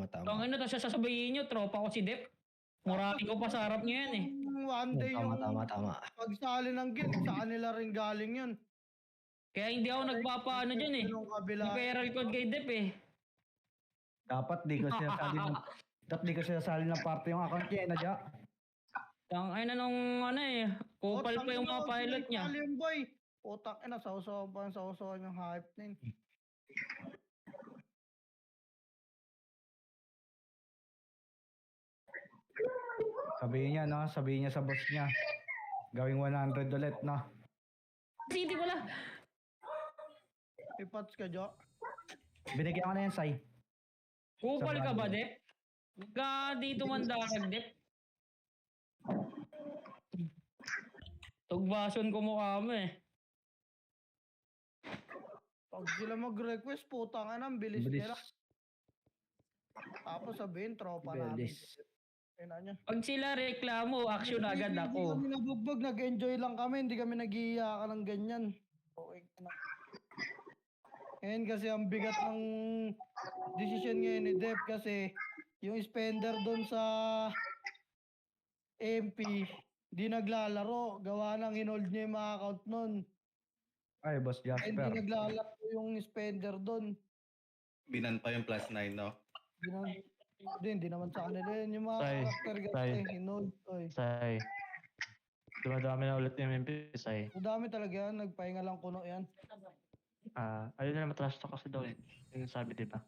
Ang ano, tapos sasabihin nyo, tropa ko si Dep. Murati ko pa sa harap nyo yan eh. One day yung pagsali ng guild, sa kanila rin galing yun. Kaya hindi ako nagpapaano dyan eh. Referral code kay Dep eh. Dapat di ko sinasali ng party yung account niya, nadya. Ay na nung ano eh, kupal pa yung mga pilot niya. Boy. Utak ina, sausaw yung hype na yun. Sabihin niya sa boss niya. Gawing 100 ulit, no? City pala. Ipats ka, Jo. Binigyan ko na yan, Sai. Kupal ka ba, Dep? Ka dito man dalag, Dep. Tugbason ko mukha mo eh. Pag sila mag-request, putang ang bilis nila. Tapos sabihin, tropa namin. Pag sila reklamo, action agad ako. Hindi kami nabugbog, nag-enjoy lang kami, hindi kami nag-iiyakan ng ganyan. Okay na. Ngayon kasi ang bigat ng decision ngayon ni Dep kasi yung spender doon sa MP, di naglalaro. Gawa ng hinold niya yung mga account nun. Ay, Boss Jasper. Hindi naglalaro yung spender doon. Binan pa yung +9, no? Hindi naman sa kanila yun. Yung mga karakter kasi hinold. Say. Dumadami na ulit yung MP, Say. Madami talaga yan. Nagpahinga lang kuno yan. Ayun na matras to kasi daw eh. Yung sabi, di ba?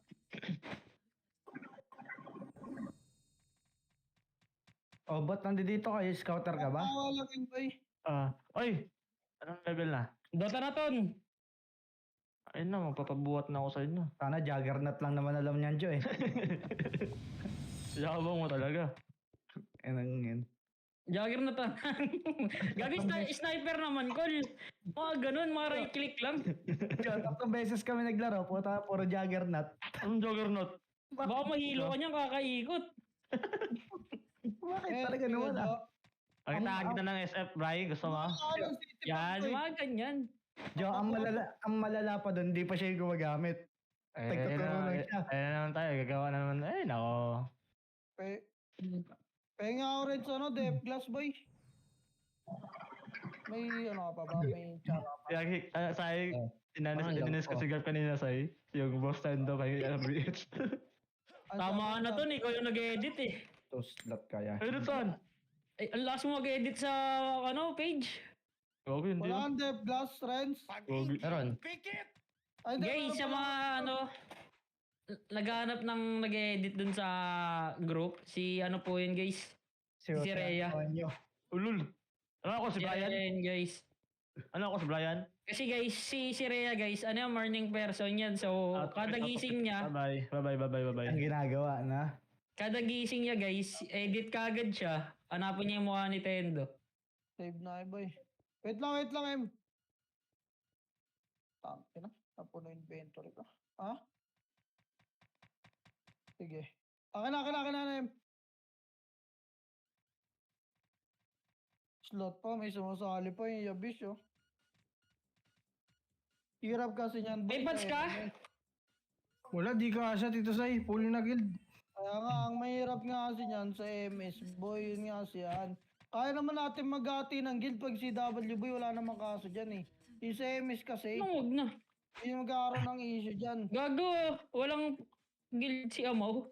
Oh, ba't nandito kayo? Scouter ka ba? Wala lang boy. Oy! Anong level na? Dota na ton! Ayun na, magpapabuhat na ako sa inyo. Sana Juggernaut lang naman alam niyan, Jo eh. Yakabang mo talaga. Yan. Jagger na to. Gagi sniper naman, Col. Mga ganun, mga right click lang. Tatlong beses kami naglaro, puro Juggernaut. Anong Juggernaut? Baka mahilo ka niyang kakaikot. Bakit talaga naman Ang tagit na ng SF, Brian. Gusto mo? Yan, mga ganyan. Jo, ang malala pa doon, di pa siya yung gumagamit. Tagtuturo lang siya. Ayun naman tayo, gagawa na naman. Ay, nako. Pahinga ako rin sa Dep Glass boy. May ano ka pa ba? May tsara pa. Say, inanis ko si Garp kanina, Say. Yung boss tendo kay LBH. Tama na to, ikaw yung nag-edit eh. To slot kaya. Ayun, son. Ay, ang last mo mag-edit sa page. Okay, hindi. Wala ang Dep Glass, friends. Meron. Guys, sa mga naghanap ng nag-edit dun sa group, si ano po yun guys? Si Rhea. Ulul. Ano ako si Brian? Rhea guys. Ano ako si Brian? Kasi guys, si Rhea guys, ano yung morning person yan. So, kada gising niya. Bye. Ang ginagawa na. Kada gising niya guys, edit kagad siya. Hanapin niya yung mukha ni Tendo. Save na boy. Wait lang, Em. Tangke na. Tapo na inventory ko. Ha? Sige. Akin na, Em. Slot pa, may sumasali pa yung Yabis, oh. Hirap kasi niyan. May patch ka? Wala, di ka asya, Tito Sai. Full na guild. Kaya nga, ang mahirap nga kasi niyan sa MS, boy, yun nga siyan. Kaya naman natin mag-ati ng guild pag CW, boy, wala namang kaso dyan, eh. Yung sa MS kasi, Huwag na. yung magkakaroon ng issue dyan. Gago, walang guild si Amaw.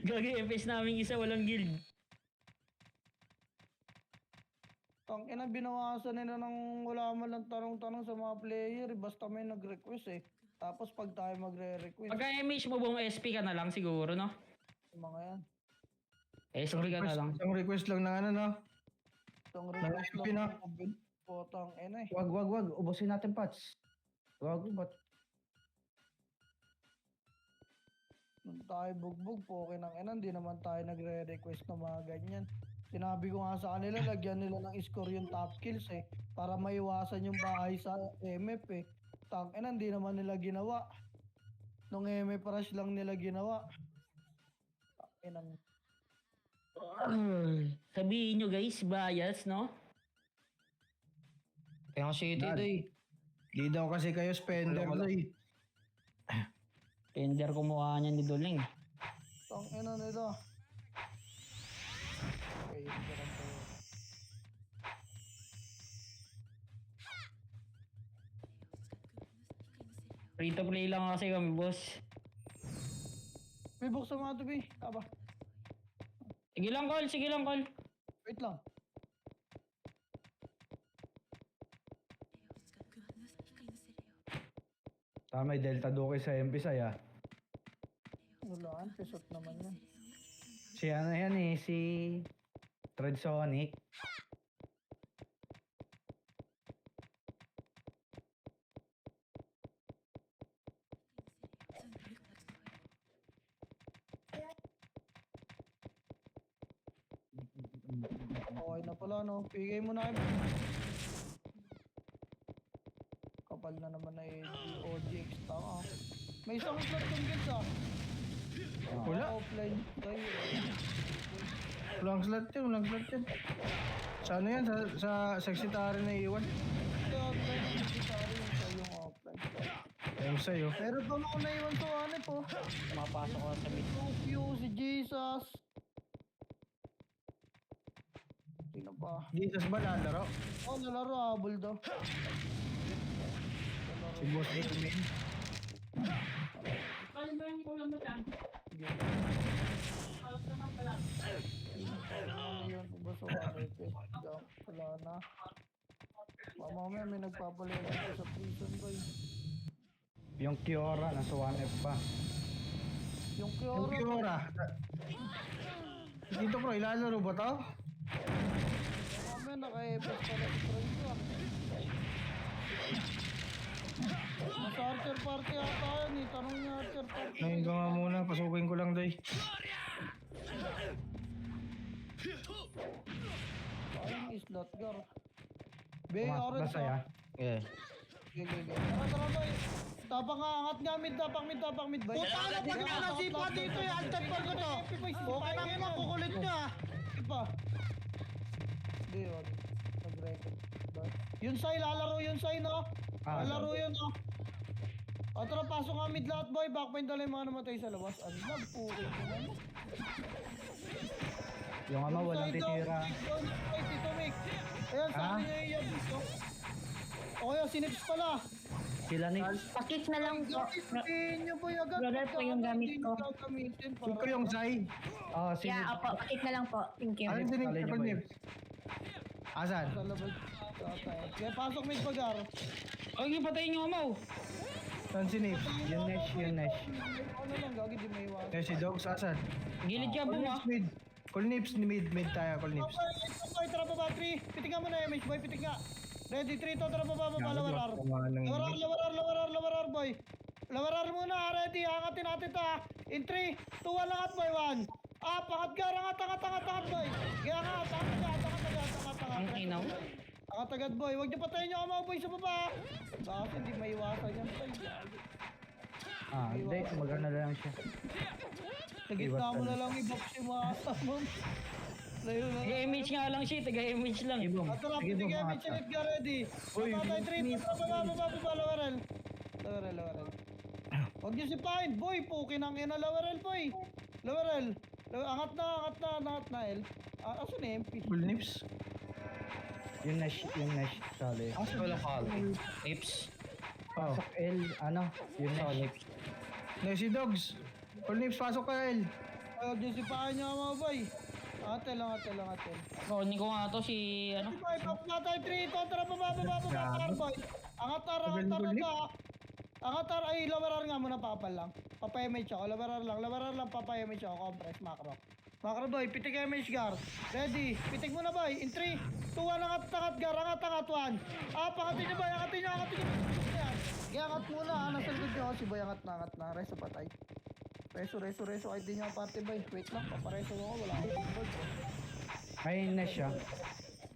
Gago, FS namin isa, walang guild. Ang ina, binawasan nila ng wala man lang tanong-tanong sa mga player, basta may nag-request eh. Tapos pag tayo magre-request, Pagka MH mo buong SP ka na lang siguro, no? yung mga yan. SP ka na lang. Isang request lang na ano, no? Itong request SP na. lang. Potang ina eh. Wag. Ubusin natin, Pats. Wag, ba't? Nung tayo bugbog, poke ng ina, hindi naman tayo nagre-request ng mga ganyan. Sinabi ko nga sa kanila, lagyan nila ng score yung top kills eh. Para maiwasan yung bahay sa MF eh. Tangina, hindi naman nila ginawa. Nung MF rush lang nila ginawa. Tangina. Sabihin nyo guys, bias, no? Kaya kasi ito eh. Di daw kasi kayo spender, Sai. Tender kumuha niya ni Doling. Tang ina nila. Okay, hindi ko lang to. Free to play lang kasi kami, boss. May buksan mga to, Bi. Aba, Sige lang, Col. Sige lang, Col. wait lang. May Delta Duque sa MP saya. Wala, pisot naman yan. Si ano yan eh, si Tredsonic. Okay na pala, no? Pigay mo na kayo. Kapal na naman na OGX tanga. May isang slot yung kids ah. Wala. Offline tayo. Walang slot yun. Sa ano yan? Sa secretary na iwan. Kasi offline yung secretary yung sa yung offline. Ayun sa'yo. Pero pa ako naiwan to ano po. Mapasok ko sa mid. Tokyo, si Jesus. Sino pa? Jesus ba lalaro? Oh, nalaro habol daw. Si Boss Edwin. Ano yun? Kung gusto ko wala na. Mamaya may nagpapalala ko sa prison boy. Yung Kiora, nasa 1F pa. Yung Yung Kiora. Kiora. Dito bro, ilalaro ba to? Mamaya naka-EPS pala si Troy. Mas Archer Party ata yan eh. Tanong niya Archer Party. Ngayon ka nga muna, pasukin ko lang doy. Ayun is slot gar. Be, Pumasok orange na saya. Yeah. Gege. Tara boy. Tapang nga, angat nga mid, tapang mid boy. Puta na pag nga nasipa dito eh, altat pa ko to. Okay na mo, kukulit nyo ah. Iba. Hindi yun. Nag-record. Yun say, lalaro yun say no? Lalaro yun no? O tara, pasok nga mid lahat boy. Backpoint dala yung mga namatay sa labas. Ang nagpukit naman. Yung ama walang titira. Tito Mick. Ayan, sabi niya yung dito. O kaya, sinips pala. Sila ni Pakik na lang po. Gamitin nyo boy agad. Brother po yung gamit ko. Huwag ko yung Zay. si Yeah, opo. Pakik na lang po. Thank you. Alin din yung Alin triple yung nips? Asan? Sa labas. Kaya pasok mid pagar. Okay, patayin yung amaw. Saan si Nips? Yung Nesh. Ano lang, gagi di may iwan. Kaya si Dogs, asan? Gilid ka Call po ah. Nips mid. Call Nips, mid tayo, Call Nips. Okay, tara pa ba, 3. Pitik nga muna, MH boy, pitik nga. Ready, 3 to, tara pa ba, lawarar. Lawarar, boy. Lawarar muna, ready, angatin natin to ha. In 3, 2, 1, angat boy, 1. Pangat gar, angat boy. Kaya angat. Ang inaw. Angat agad boy, huwag niyo patayin niyo amaw boy sa baba. Bakit hindi maiwasan yan boy. Hindi, magana lang siya. Sa gitna mo na lang i-box yung mga asam. Layo na. Taga-image nga lang siya. Taga-image lang. Ibong. Atara, Sige pitik bong, MH, mga ulit ka ready. Papatay 3, baba, lawaral. Huwag niyo sipahin, boy, pukin ang ina, lawaral boy. Lawaral. Angat na, El. Asan na MP? Call Nips? Yung Nesh, sali. Wala call. Lips. Oh. Pasok L, yung Nesh. Kaya si Dogs. Call Nips, pasok ka El. Huwag niyo sipahin niyo mga boy. Atel. Kunin ko nga to si ano. Boy, papatay 3, kontra baba, boy. Angat ay lawarar nga muna papal lang. Papayamage ako, lawarar lang, papayamage ako, compress, macro. Macro boy, pitik MH gar. Ready, pitik mo na boy. In 3, 2, 1, angat gar, angat 1. Pangatin niyo boy, angatin niyo. Iangat muna nasa likod niyo si boy, angat na, reso patay. Reso, ay di niya party boy. Wait lang, papareso ako, wala akong board. Ay, Nesh siya.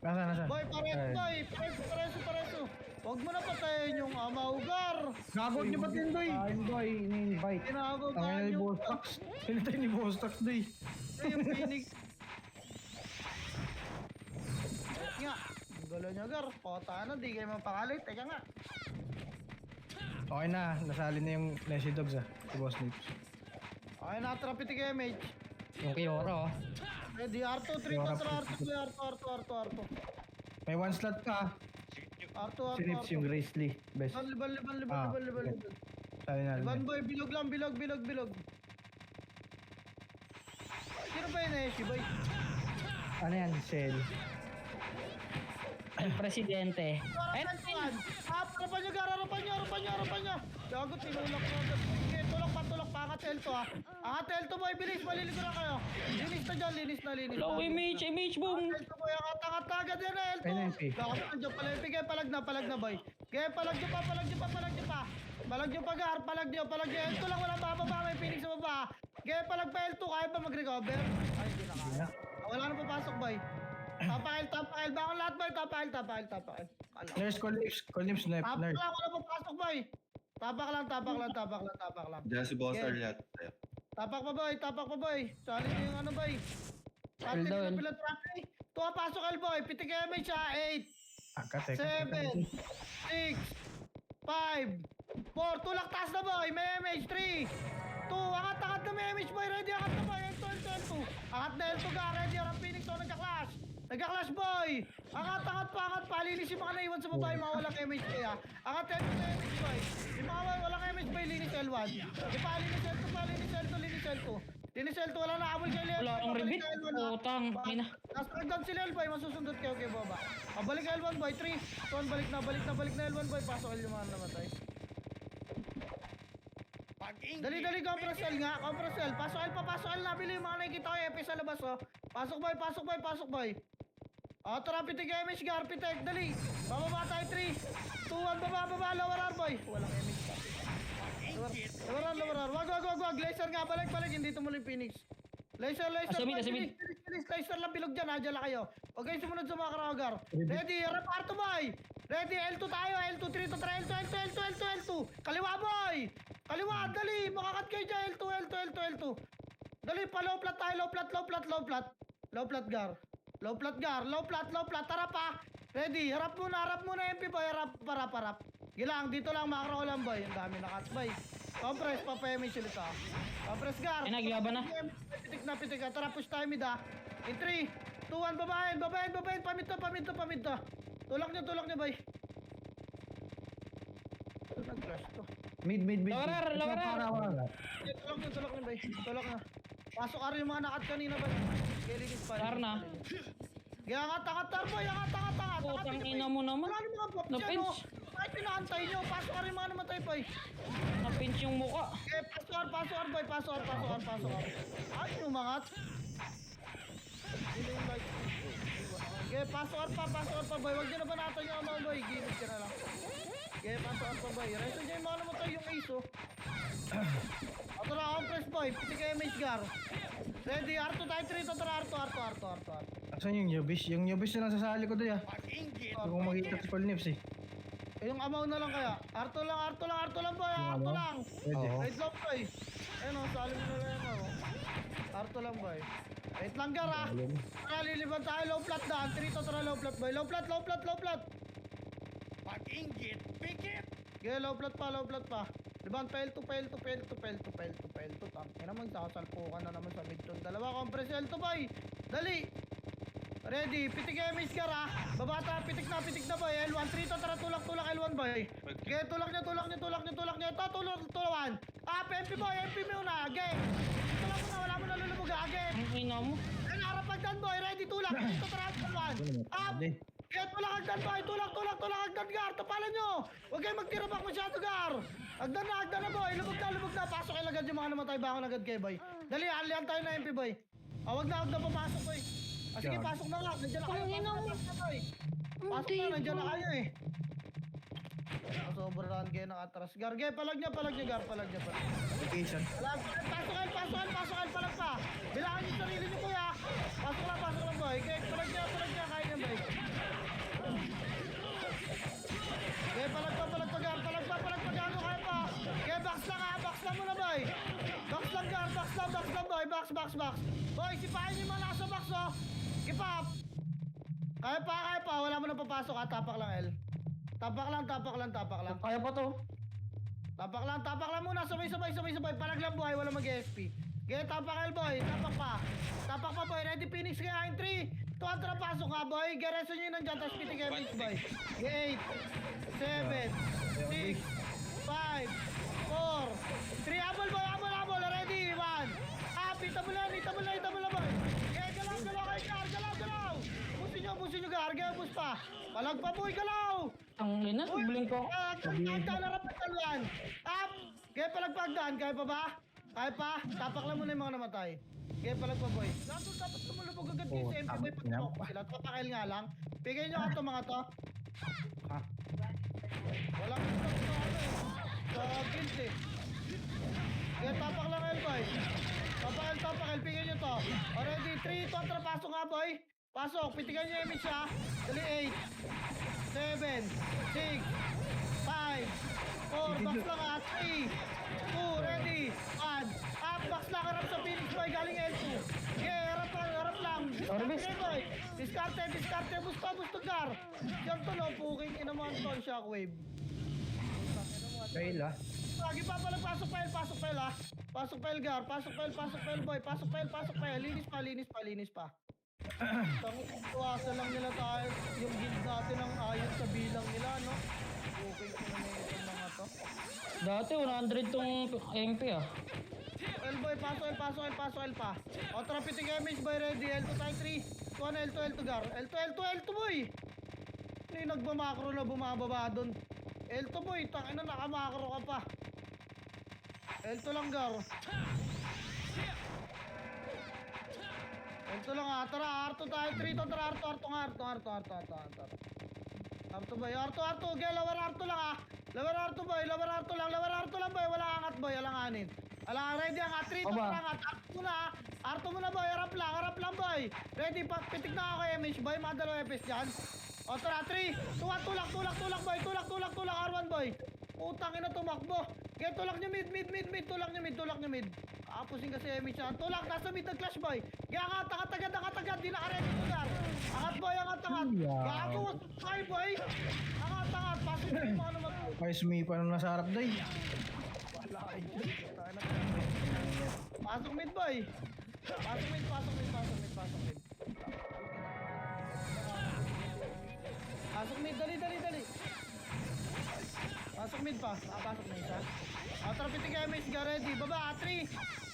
Nasaan? Boy, pareso. Huwag mo na patayin yung amaugar. Gagot niyo ba't yun, Doy? Boy, ini-invite. Tinago ka Tangina ni yung Boss Tax. Pinatay ni Boss Tax, Doy. yung Phoenix. Nga, ang gulo nyo gar. Pota na, di kayo mapakalit. Teka nga. Okay na, nasali na yung Nessie Dogs si Boss Nips. Okay na, trap iti MH. Yung Kiora, oh. Ready, R2, 3 to R2. May one slot ka. R2. Sinips yung Grizzly. Best. Liban. Sali na. Liban boy, bilog lang, bilog. Sino ba yun eh, si boy? Ano yan? Cell. Ang presidente. Harapan nyo, Gar, harapan nyo. Gago, tinulak mo. Okay, tulak pa, angat L2 ha. Angat L2 boy, bilis, maliligo na kayo. Linis na dyan, linis na. Hello, image boom. L2 boy, angat agad yan L2. NMP. Gago, nandiyan pala, kaya palag na boy. Kaya palag nyo pa. Palag nyo pa, Gar, palag nyo. L2 lang, walang bababa, may Phoenix sa baba. Kaya palag pa L2, kaya pa mag-recover. Ay, hindi na kaya. Wala na papasok boy. Tapakil. Bakit lahat boy? Tapakil. Nurse, call him snipe. Tapak Nurse. lang, wala papasok boy. Tapak lang. Diyan si Boss Okay. Arliat. Tapak pa boy. Sali niyo yung ano boy. Sali niyo yung pila traffic. Tuwa pasok L boy. Pitik MH ha. 8, 7, 6, 5, 4. Tulak taas na boy. May MH. 3, 2. Angat na may MH boy. Ready, angat na boy. L2. Angat na L2 ka. Ready, harap Phoenix. Nagka-clash boy! Angat pa! Linis yung mga naiwan sa babae, mga walang MH kaya. Angat L2 na MH boy. Yung mga walang MH boy, linis L1. Linis L2. Wala na abol kay L1. Wala akong rebit. Utang, ina. Nasa nagdam sila L boy, masusundot kayo kay baba. Balik L1 boy, 3. Ton, balik na L1 boy, pasok L yung mga namatay. Dali, compress nga. Pasok L, nabili yung mga nakikita ko, EP sa labas oh. Pasok boy. Tara, pitik MH, Gar, pitik, dali. Bababa tayo, 3, 2, 1, baba, lower R, boy. Walang MH pa. Lower R. Wag. Laser nga, balik, hindi tumuloy Phoenix. Laser. Asumit. Laser lang, bilog dyan, dyan lang kayo. Huwag kayo sumunod sa mga karaw, Gar. Ready, harap R2, boy. Ready, L2 tayo, L2, 3 to 3, L2. Kaliwa, boy. Kaliwa, dali. Makakat kayo dyan, L2. Dali, pa low plat tayo, low plat, Gar. Low plat, tara pa. Ready, harap muna MP boy, harap. Gilang, dito lang, makro lang boy. Ang dami na cuts boy. Compress, papayami sila ito. Compress, Gar. Ay, naglaban na. Pitik na. Tara, push time mid ha. In 3, 2, 1, babahin. Pamid to. Tulak nyo boy. Nag-crash to. Mid. Lower R. Tulak nyo boy. Tulak na. Pasok ari yung mga nakat kanina ba? Kailigis pa. Sar na. Kaya angat boy. Angat. Utang ina mo naman. Wala mga pop dyan Na-pinch. oh. Kahit pinaantay nyo. Pasok ari yung mga namatay boy. Na-pinch yung muka. Okay, pasok boy. Pasok. Ay, umangat. Okay, pasok pa boy. Huwag nyo na ba natin yung mga boy. Gilid ka na lang. Okay, pasok pa boy. Resto nyo yung mga namatay yung ace oh. Ato na compress boy. Piti kayo may Gar. Ready, R2 tayo 3 to tara R2. Asan yung Newbies? Yung Newbies na lang sasali ko doon Hindi ko makita si Paul Nips eh. Yung amaw na lang kaya. R2 lang boy. R2 lang. Pwede. Wait lang boy. Ayun o, sali mo na lang o. R2 lang boy. Wait lang Gar ha. Tara, liliban tayo. Low plat daan. 3 to tara low plat boy. Low plat. Pag-inggit. Pikit. Okay, low plat pa. Liban, fail to. Tangin naman, sasalpukan na naman sa midton. Dalawa, compress L2 boy. Dali. Ready, pitik MH Gar ha. Babata, pitik na boy. L1, 3 to, tara, tulak L1 boy. Okay, tulak nyo. Ito, tulawan. MP boy, MP muna. Okay. Tulak mo na, wala mo na lulubog ha. Okay. Ang ina mo. Ayun, harap agdan boy. Ready, tulak. Ito, tara, L1. Up. Okay, tulak agdan boy. Tulak agdan Gar. Tapalan nyo. Huwag kayo magtira back masyado Gar. Agdan na boy. Lubog na. Pasok kayo agad yung mga namatay. Bangon agad kayo boy. Dali, alihan tayo na MP boy. Wag na papasok boy. Sige, pasok na nga. Nandiyan na kayo. Pasok na, nandiyan na kayo eh. Sobrang kayo nakatras. Gar, palag niya Gar. Application. Pasok kayo, palag pa. Bilangan yung sarili niyo kuya. Pasok lang boy. Palag niya, kaya niya boy. Palag pa Gar, palag pa, kaya pa. Box lang muna boy. Box lang Gar, boy. Box. Boy, sipahin niyo mga nasa box oh. Keep up. Kaya pa. Wala mo na papasok ha. Tapak lang L. Tapak lang. Kaya pa to. Tapak lang muna. Sabay. Palag lang buhay. Wala mag-SP. Ge, tapak elbow, tapak pa. Tapak pa boy, ready Phoenix kaya in 3, 2, atras pasok ka boy. Ge, reso nyo nandyan, tapos pitik MH boy. Ge, 8, 7, 6, 5, 4, 3, abol boy, abol, ready, 1. Itabol na boy. Ge, galaw kay Gar, galaw. Busin nyo Gar, ge, bus pa. Palag pa boy, galaw. Ang ina, blink ko. Pagdaan na rapat talwan. Up! Kaya palagpagdaan, kaya pa ba? Kaya pa? Tapak lang muna yung mga namatay. Kaya palagpa boy. Dapat tumulubog agad yung sa MP boy. Pagpapok sila. Tapakil nga lang. Bigay nyo ka to mga to. Walang gusto ko ano eh. Sa guild eh. Kaya tapak lang boy. Tapakil. Bigay nyo to. Already 3, 2, atras pasok nga boy. Pasok. Pitigan nyo yung image ha. Dali 8, 7, 6, 5, 4, box lang ha, 3, 2, ready, 1, up, box lang, harap sa Phoenix boy, galing L2. Okay, harap lang. Discarte boy, discarte, busto Gar. Diyan to no, puking ina mo ang ton, shockwave. Fail ah. Lagi pa pala, pasok pa ha. Pasok pa Gar, pasok pa boy, pasok pa, linis pa. Tuwasan lang nila tayo, yung guild natin ang ayon sa bilang nila, no? Okay ko na yung mga to. Dati 100 tong MP ah. L boy, pasok L pa. O tara, pitik MH boy, ready. L2 tayo 3. Tuwan L2 Gar. L2 boy. Ano yung nagmamakro na bumababa doon? L2 boy, tangina nakamakro ka pa. L2 lang Gar. L2 lang ha, tara, R2 tayo 3 to, tara, R2 boy, R2, okay, lower R2 lang ha. Lower R2 lang boy, walang angat boy, walang anin. Alang ready ang 3 to, tara angat, R2 muna boy, harap lang boy. Ready, pitik na ako kay MH boy, mga dalawang FPS dyan. O tara, 3, 2, tulak boy, tulak, R1 boy. Utang ina tumakbo. Kaya tulak nyo mid. Apusin kasi MH yan. Tulak, nasa mid ng clash boy. Kaya angat agad, di naka-ready mo Gar. Angat boy, angat. Gago, ay boy. Angat, pasok mo yung ano mag- Kaya sumipa nung nasa harap day. Pasok mid boy. Pasok mid. Pasok mid, dali. Pasok mid pa. Pasok na isa. Tara, pitik MH ga ready. Baba, 3,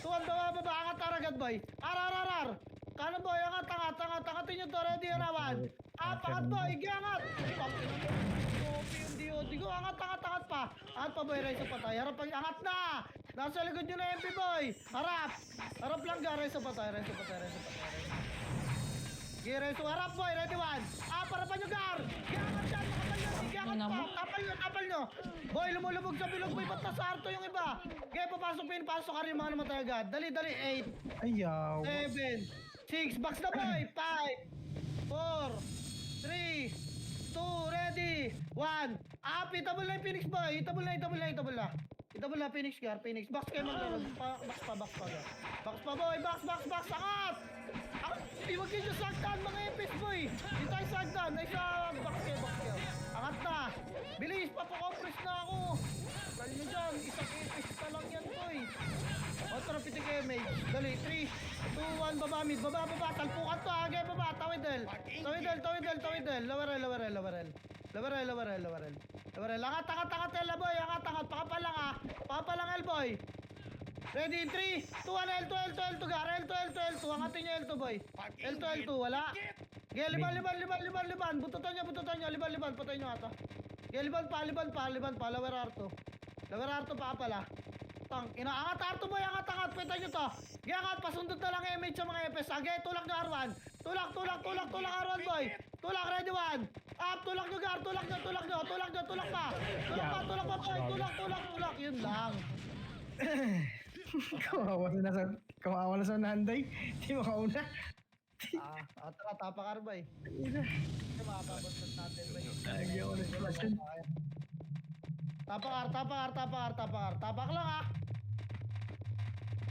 2, 1, baba. Angat agad boy. R. Kano boy, angatin nyo to. Ready, rawan. Angat boy, angat. Copy yung DOD ko. Angat pa. Angat pa boy, rise pa tayo. Angat na. Nasa likod nyo na MP boy. Harap lang ga, rise pa tayo. Rise, harap boy, ready 1. Parapan nyo Gar. Angat dyan, Tapal nyo. Boy, lumulubog sa bilog boy. Ba't nasa Arto yung iba? Kaya pasok ka rin mga namatay agad. Dali, 8, Ayaw. 7, 6, box na boy. 5, 4, 3, 2, ready, 1. Itabol na yung Phoenix boy. Itabol na Phoenix Gar. Box kayo maglaro. Box pa Gar. Box pa boy. Box. Angat. Huwag kayo sagdan mga FPS boy. Hindi tayo sagdan. Box kayo. Angat na. Bilis, papakompress na ako. Dali nyo dyan. Isang FPS pa lang yan boy. O tara, pitik MH. Dali, 3, 2, 1, baba mid. Baba. Talpukan to ha. Kaya baba. Tawidel. Lowerel. Angat L boy. Angat. Pakapalang ha. Pakapalang L boy. Ready, 3, 2, 1, L2, Gar. L2. Angatin nyo L2 boy. L2, wala. Gaya, liban. Bututan nyo. Liban. Patay nyo ata. Gaya, liban pa. Lower R2 pa pala. Inaangat R2 boy, angat. Pwede nyo to. Gaya, angat. Pasundot na lang MH sa mga FPS. Gaya, tulak nyo R1. Tulak R1 boy. Tulak, ready 1. Up, tulak nyo Gar. Tulak pa. Tulak pa boy. Tulak. Yun lang. Kawawa na sa nanday. Di makauna. Tara, tapakar boy. Mapapabot natin boy. Lagyan ko na sila dyan. Tapak lang ha.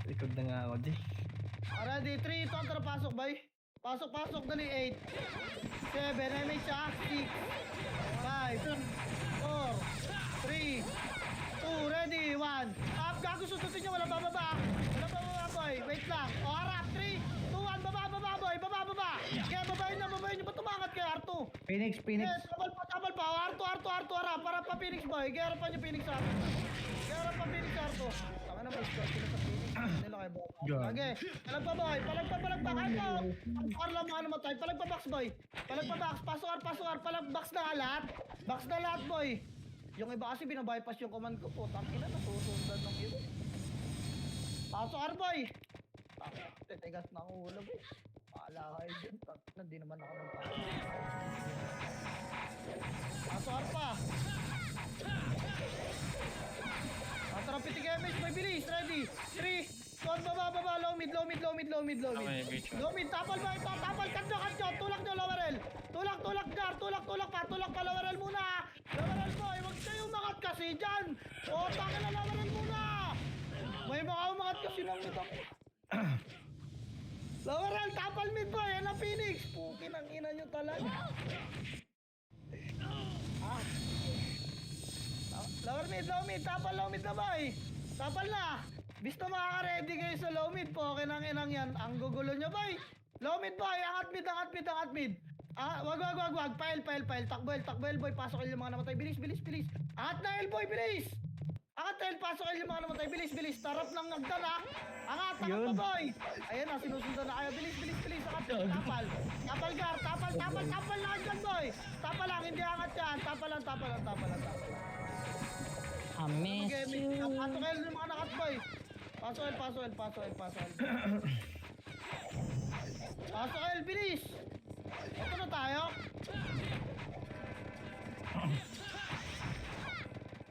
Likod na nga ako di. Ready, 3, 2, tara, pasok boy. Pasok, dali, 8, 7, MH ha, 6, 5, 4, 3, 2, ready, 1. Up, gago, susutin nyo, wala bababa boy. boy. Wait lang. O, harap. 3, 2, 1. Baba, boy. Baba. Kaya babayin nyo. Ba't tumangat kayo, Arto? Phoenix. Yes, tabal pa. Arto, harap. Para pa Phoenix, boy. Kaya harapan nyo Phoenix, Arto. Tama na, may score sila sa Phoenix. Nila kayo, boy. Okay. Palag pa, boy. Palag pa. Ano? Para lang mga namatay. Palag pa, box, boy. Pasok, palag box na lahat. Box na lahat, boy. Yung iba kasi binabypass yung command ko po. Tangina, nasusundan ng iba. Pasok, boy. Titigas na ang ulo, boy. Paala kayo dyan. Hindi naman ako magpapasok. Pasok, pa. Tara, pitik damage, may bilis, ready. 3, 1, baba, low mid. Low mid, tapal ba ito? Tapal, kanyo, tulak nyo, lowerel. Tulak, Gar, tulak pa, lowerel muna. Lowerel boy, huwag kayo umangat kasi dyan. O, tangin na, lowerel muna. May mga umangat kasi ng mid ako. Lowerel, tapal mid boy, yan ang Phoenix. Pukin ang ina nyo talaga. Low mid, tapal low mid na boy. Tapal na. Bisto makaka-ready kayo sa low mid po. Kinang-inang yan. Ang gugulo nyo boy. Low mid boy, angat mid. Wag. Pile. Takbo boy. Pasok yung mga namatay. Bilis. Angat na boy, bilis. Pasok yung mga namatay. Bilis. Tarap ng nagdan ha. Angat pa boy. Ayan na, sinusundan na kayo. Bilis. Angat, tapal. Tapal lang dyan boy. Tapal lang, hindi angat yan. Tapal lang. I miss you. Pasok yung mga nakat boy. Pasok. Pasok, bilis. Ito na tayo.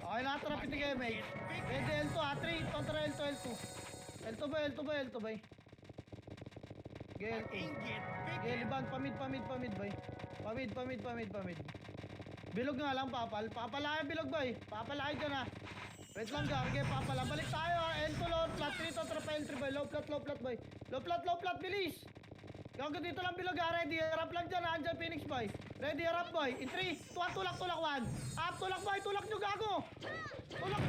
Okay, lahat na pitig kayo, mate. Pwede L2 ha, 3, kontra L2. L2 ba? Liban, pamid, boy. Pamid. Bilog nga lang, papal. Papalayan, bilog, boy. Papalayan ka na. Wait lang, Garge, papala. Balik tayo, L2 low plat, 3 to trapa L3, boy. Low plat, boy. Low plat, bilis. Gago dito lang bilog, ha. Ready, harap lang dyan, ha. Andyan, Phoenix, boy. Ready, harap, boy. In 3, 2, tulak, 1. Up, tulak, boy. Tulak nyo, gago. Tulak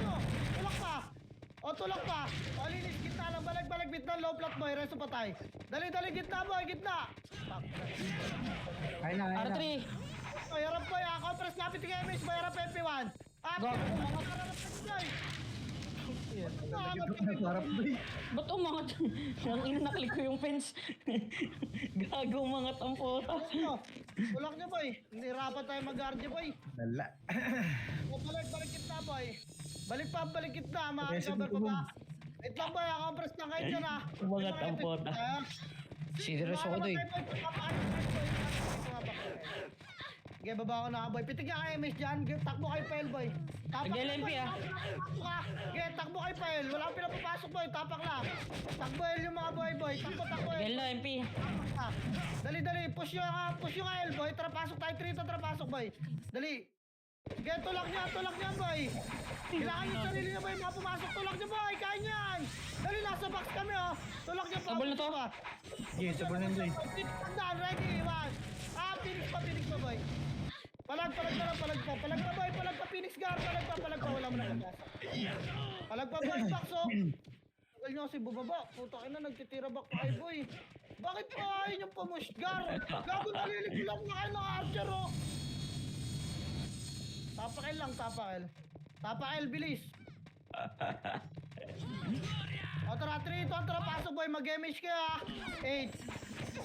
pa. Tulak pa. Linis, gitna lang. Balag, bitna, low plat, boy. Resto patay. Dali, gitna, boy. Gitna. Ayun na. R3. Boy, harap, boy. Compress, lapit yung image, boy. Harap, MP1. Up, boy. Sarap boy. Ba't umangat? Ang ina, naklik ko yung fence. Gago umangat ang puta. Tulak nyo, boy. Hindi rapat tayo mag-guard, boy. Lala. Balik kita, boy. Balik kita, Reset cover mo, pa ba? Wait lang, boy. Compress lang kayo dyan, ha. Umangat ang puta. Serious ako doy. Okay, baba ko na, boy. Pitig ka kay MS dyan. Takbo kay Pile, boy. Tapak Sige, lang, LMP, boy. ah. Takbo ka. Okay, takbo kay Pile. Wala akong pinapapasok, boy. Tapak lang. Takbo yung mga boy. Takbo. Hello, MP. Dali. Push yung L, boy. Tara, pasok tayo. 3 to, tara, pasok, boy. Dali. Okay, tulak niya, boy. Kailangan yung sarili niya, boy. Mga pumasok. Tulak niya, boy. Kaya niyan. Dali, nasa box kami, oh. Tulak niya, Sabol na to. Yes, sabol na doy. Ready, 1. Phoenix pa, boy. Palag pa, boy. Palag pa, Phoenix Gar. Palag pa. Wala mo na kapasa. Palag pa, boy. Bakso. Tagal nyo kasi bubaba. Puta ka na, nagtitira back pa kayo, boy. Bakit pa ayaw nyo pamush, Gar? Gago, nalilig lang na kayo ng archer, oh. Tapakil, bilis. Tara, 3, tara, pasok, boy. Mag-damage ka, ha. 8,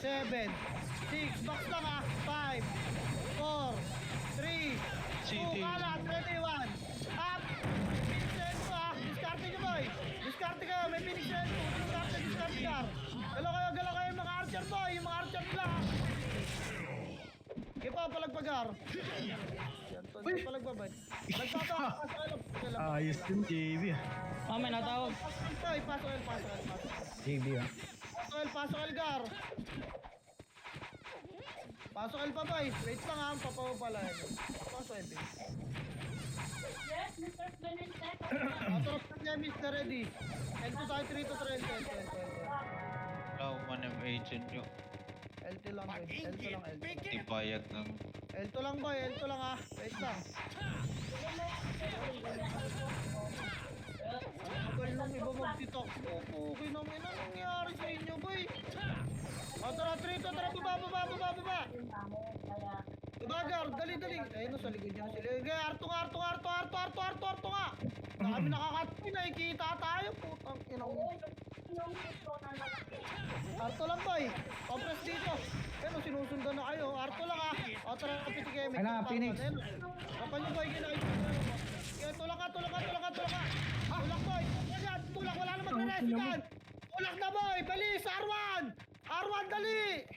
7, 6, box lang, ha. 5, 4, 3, 2, kalat, 21. Up! Phoenix L2, ha. Discarte nyo, boy. Discarte kayo, may Phoenix L2. Discarte, Gar. Galaw kayo yung mga archer, boy. Yung mga archer nila, ha. Kipa, palagpagar. Palagpabay. Ayos din, JB. Mamay, natawag. Pasok L. JB ah. Pasok L, Gar. Pasok L pa, boy. Wait lang, ha. Papaw pala. Pasok L. Yes, Mr. Benitez. Atras na niya, Mr. Ready. L2 tayo, 3 to 3. One of agent nyo. L2 lang, boy. L2 lang, L2. Ibayag ng... L2 lang, boy. L2 lang, ha. Wait lang. Double nung iba mag-titok. Okay naman ang nangyari sa inyo, boy. O, tara, Trito, tara, baba. Bagar, dali. Ayun, no, sa likod niya sila. Arto nga. Na kami nakakatpin, nakikita tayo. Putang inang. Arto lang, boy. Compress dito. Ayun, sinusundan na kayo. Arto lang, ha. O, tara, pitigay. Ayun na, Phoenix. Kapan yung boy, kinakita. Tulak ka. Tulak, boy. Ayan, tulak, wala na magre-rest yan. Tulak na, boy. Bilis, R1, dali.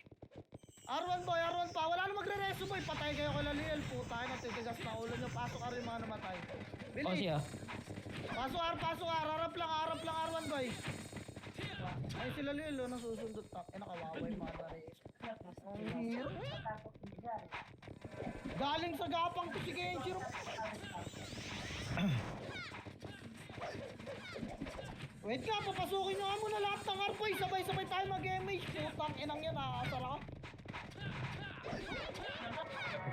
R1 boy, R1 pa. Wala na magre-reso boy. Patay kayo kay Laliel. Puta, nagtitigas na ulo nyo. Pasok R yung mga namatay. Oh, siya. Pasok R. Harap lang R1 boy. Ay, si Laliel, oh, nasusundot. Nakawawa yung mga na-reso. Ang hirap. Galing sa gapang to si Genshiro. Wait nga, papasukin nyo nga muna lahat ng R-boy. Sabay-sabay tayo mag-MH. Putang inang yan, nakakasara ka.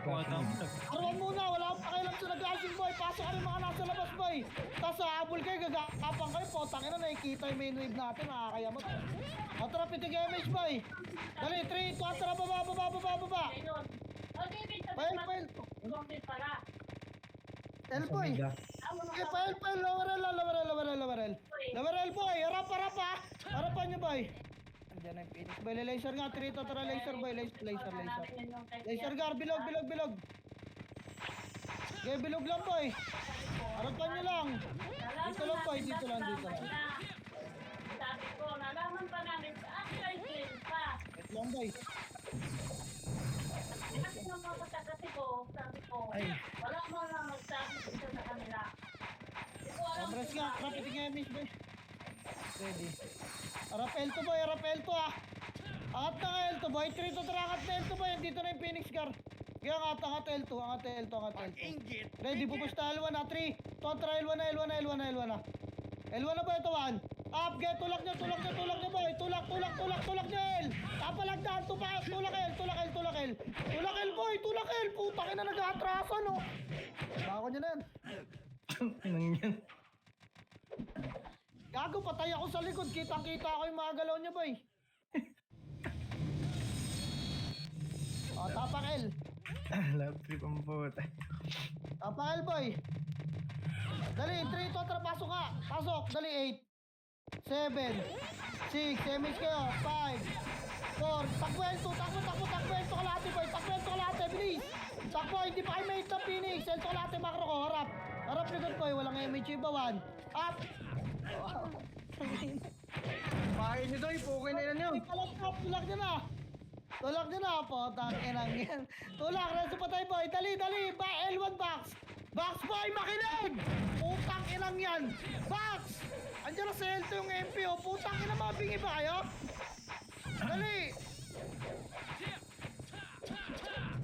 Arwan muna, wala akong pakialam sa nag-ashing boy. Pasok ka rin mga nasa labas boy. Tapos habol kayo, gagapang kayo. Potang ina, nakikita yung main wave natin. Nakakayamot. O tara, pitig MH boy. Dali, 3, 2, tara, baba. Pail. El boy. Okay, pail. Lower L boy. Harap ha. Harapan nyo boy. Andiyan na yung Phoenix boy. Laser nga, Trito. Tara, laser boy. Laser gar, bilog. Okay, bilog lang boy. Harapan nyo lang. Dito lang. Sabi ko, nalaman pa namin sa actual game pa. Wait lang boy. Kasi nung mga kasi ko, sabi ko, wala mo na magsabi dito sa kanila. Hindi ko alam Abras kung nga, bakit. rapid nga miss boy. Ready. Rapel to boy, Angat na ka L2 boy, 3 to angat na L2 boy, dito na yung Phoenix Gar. Kaya angat L2. Ready, pupush na L1 na, 3. Kontra L1 na. L1 na ba ito, 1? Up, get, tulak nyo boy. Tulak nyo L. Tapalagdaan, tulak L. Tulak L boy, Putang ina, nag-aatrasa no. Bako nyo na yan. Inang yan. Gago, patay ako sa likod. Kitang-kita ako yung mga galaw niya, boy. O, tapak L. Love trip ang puta. Tapak L, boy. Dali, 3, 2, tara, pasok ka. Pasok, dali, 8, 7, 6, MH kayo, 5, 4, takbo L2, takbo L2 kalahati, boy. Takbo L2 kalahati, bilis. Takbo, hindi pa kayo may hit na Phoenix. L2 kalahati, makro ko, harap. Harap likod, boy. Walang MH yung iba, 1. Up. Pahay nyo doy, pukay na yan yun. Tulak nyo na, potang inang yan. Tulak, reso patay boy, dali, L1 box boy, makinig! Putang inang yan, box! Andiyan na sa L2 yung MP, oh, putang ina, mabingi ba kayo? Dali!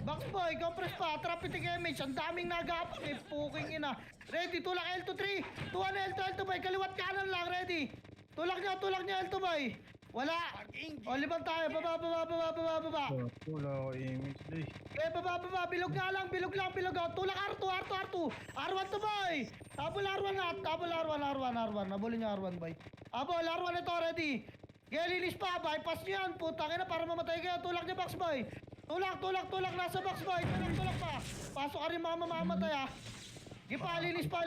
Box boy, compress pa, trappiting image, ang daming nagapang, puking ina. Ready, tulak L2 3, 2 L2 boy, kaliwat kanan lang, ready. Tulak nyo L2 boy. Wala. O, libang tayo, baba. Wala ako image doy. Okay, baba, bilog lang. O, tulak R2. R1 to boy. Habol R1 na, R1. Habulin nyo R1 boy. Habol R1 ito, ready. Okay, linis pa, bypass nyo yan, putang ina, para mamatay kayo. Tulak nyo box boy. Tulak, nasa box boy. Tulak pa. Pasok ka rin mga mamamatay ha. Linis pa.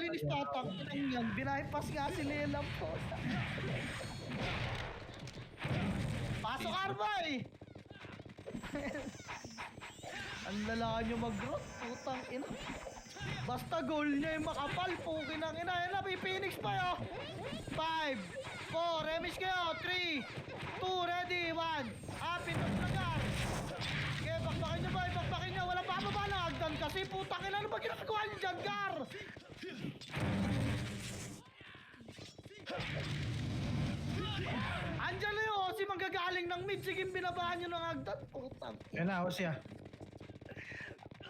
Tangin yan. Binaypas nga si Lelam po. Pasok Arboy! Ang lalaan nyo mag-growth. Putang ina. Basta goal niya yung makapal. Pukin ang ina. Yan na, may Phoenix pa yo. 5, 4, remis kayo. 3, 2, ready, 1. Pintos na gar. Okay, bakbakin nyo boy. Walang bababa na. Agdan kasi. Putang ina. Ano ba ginagawa nyo dyan, gar? Andiyan na yun, si manggagaling ng mid. Sige, binabaan nyo ng agdan. Putang. Yan na, ako siya.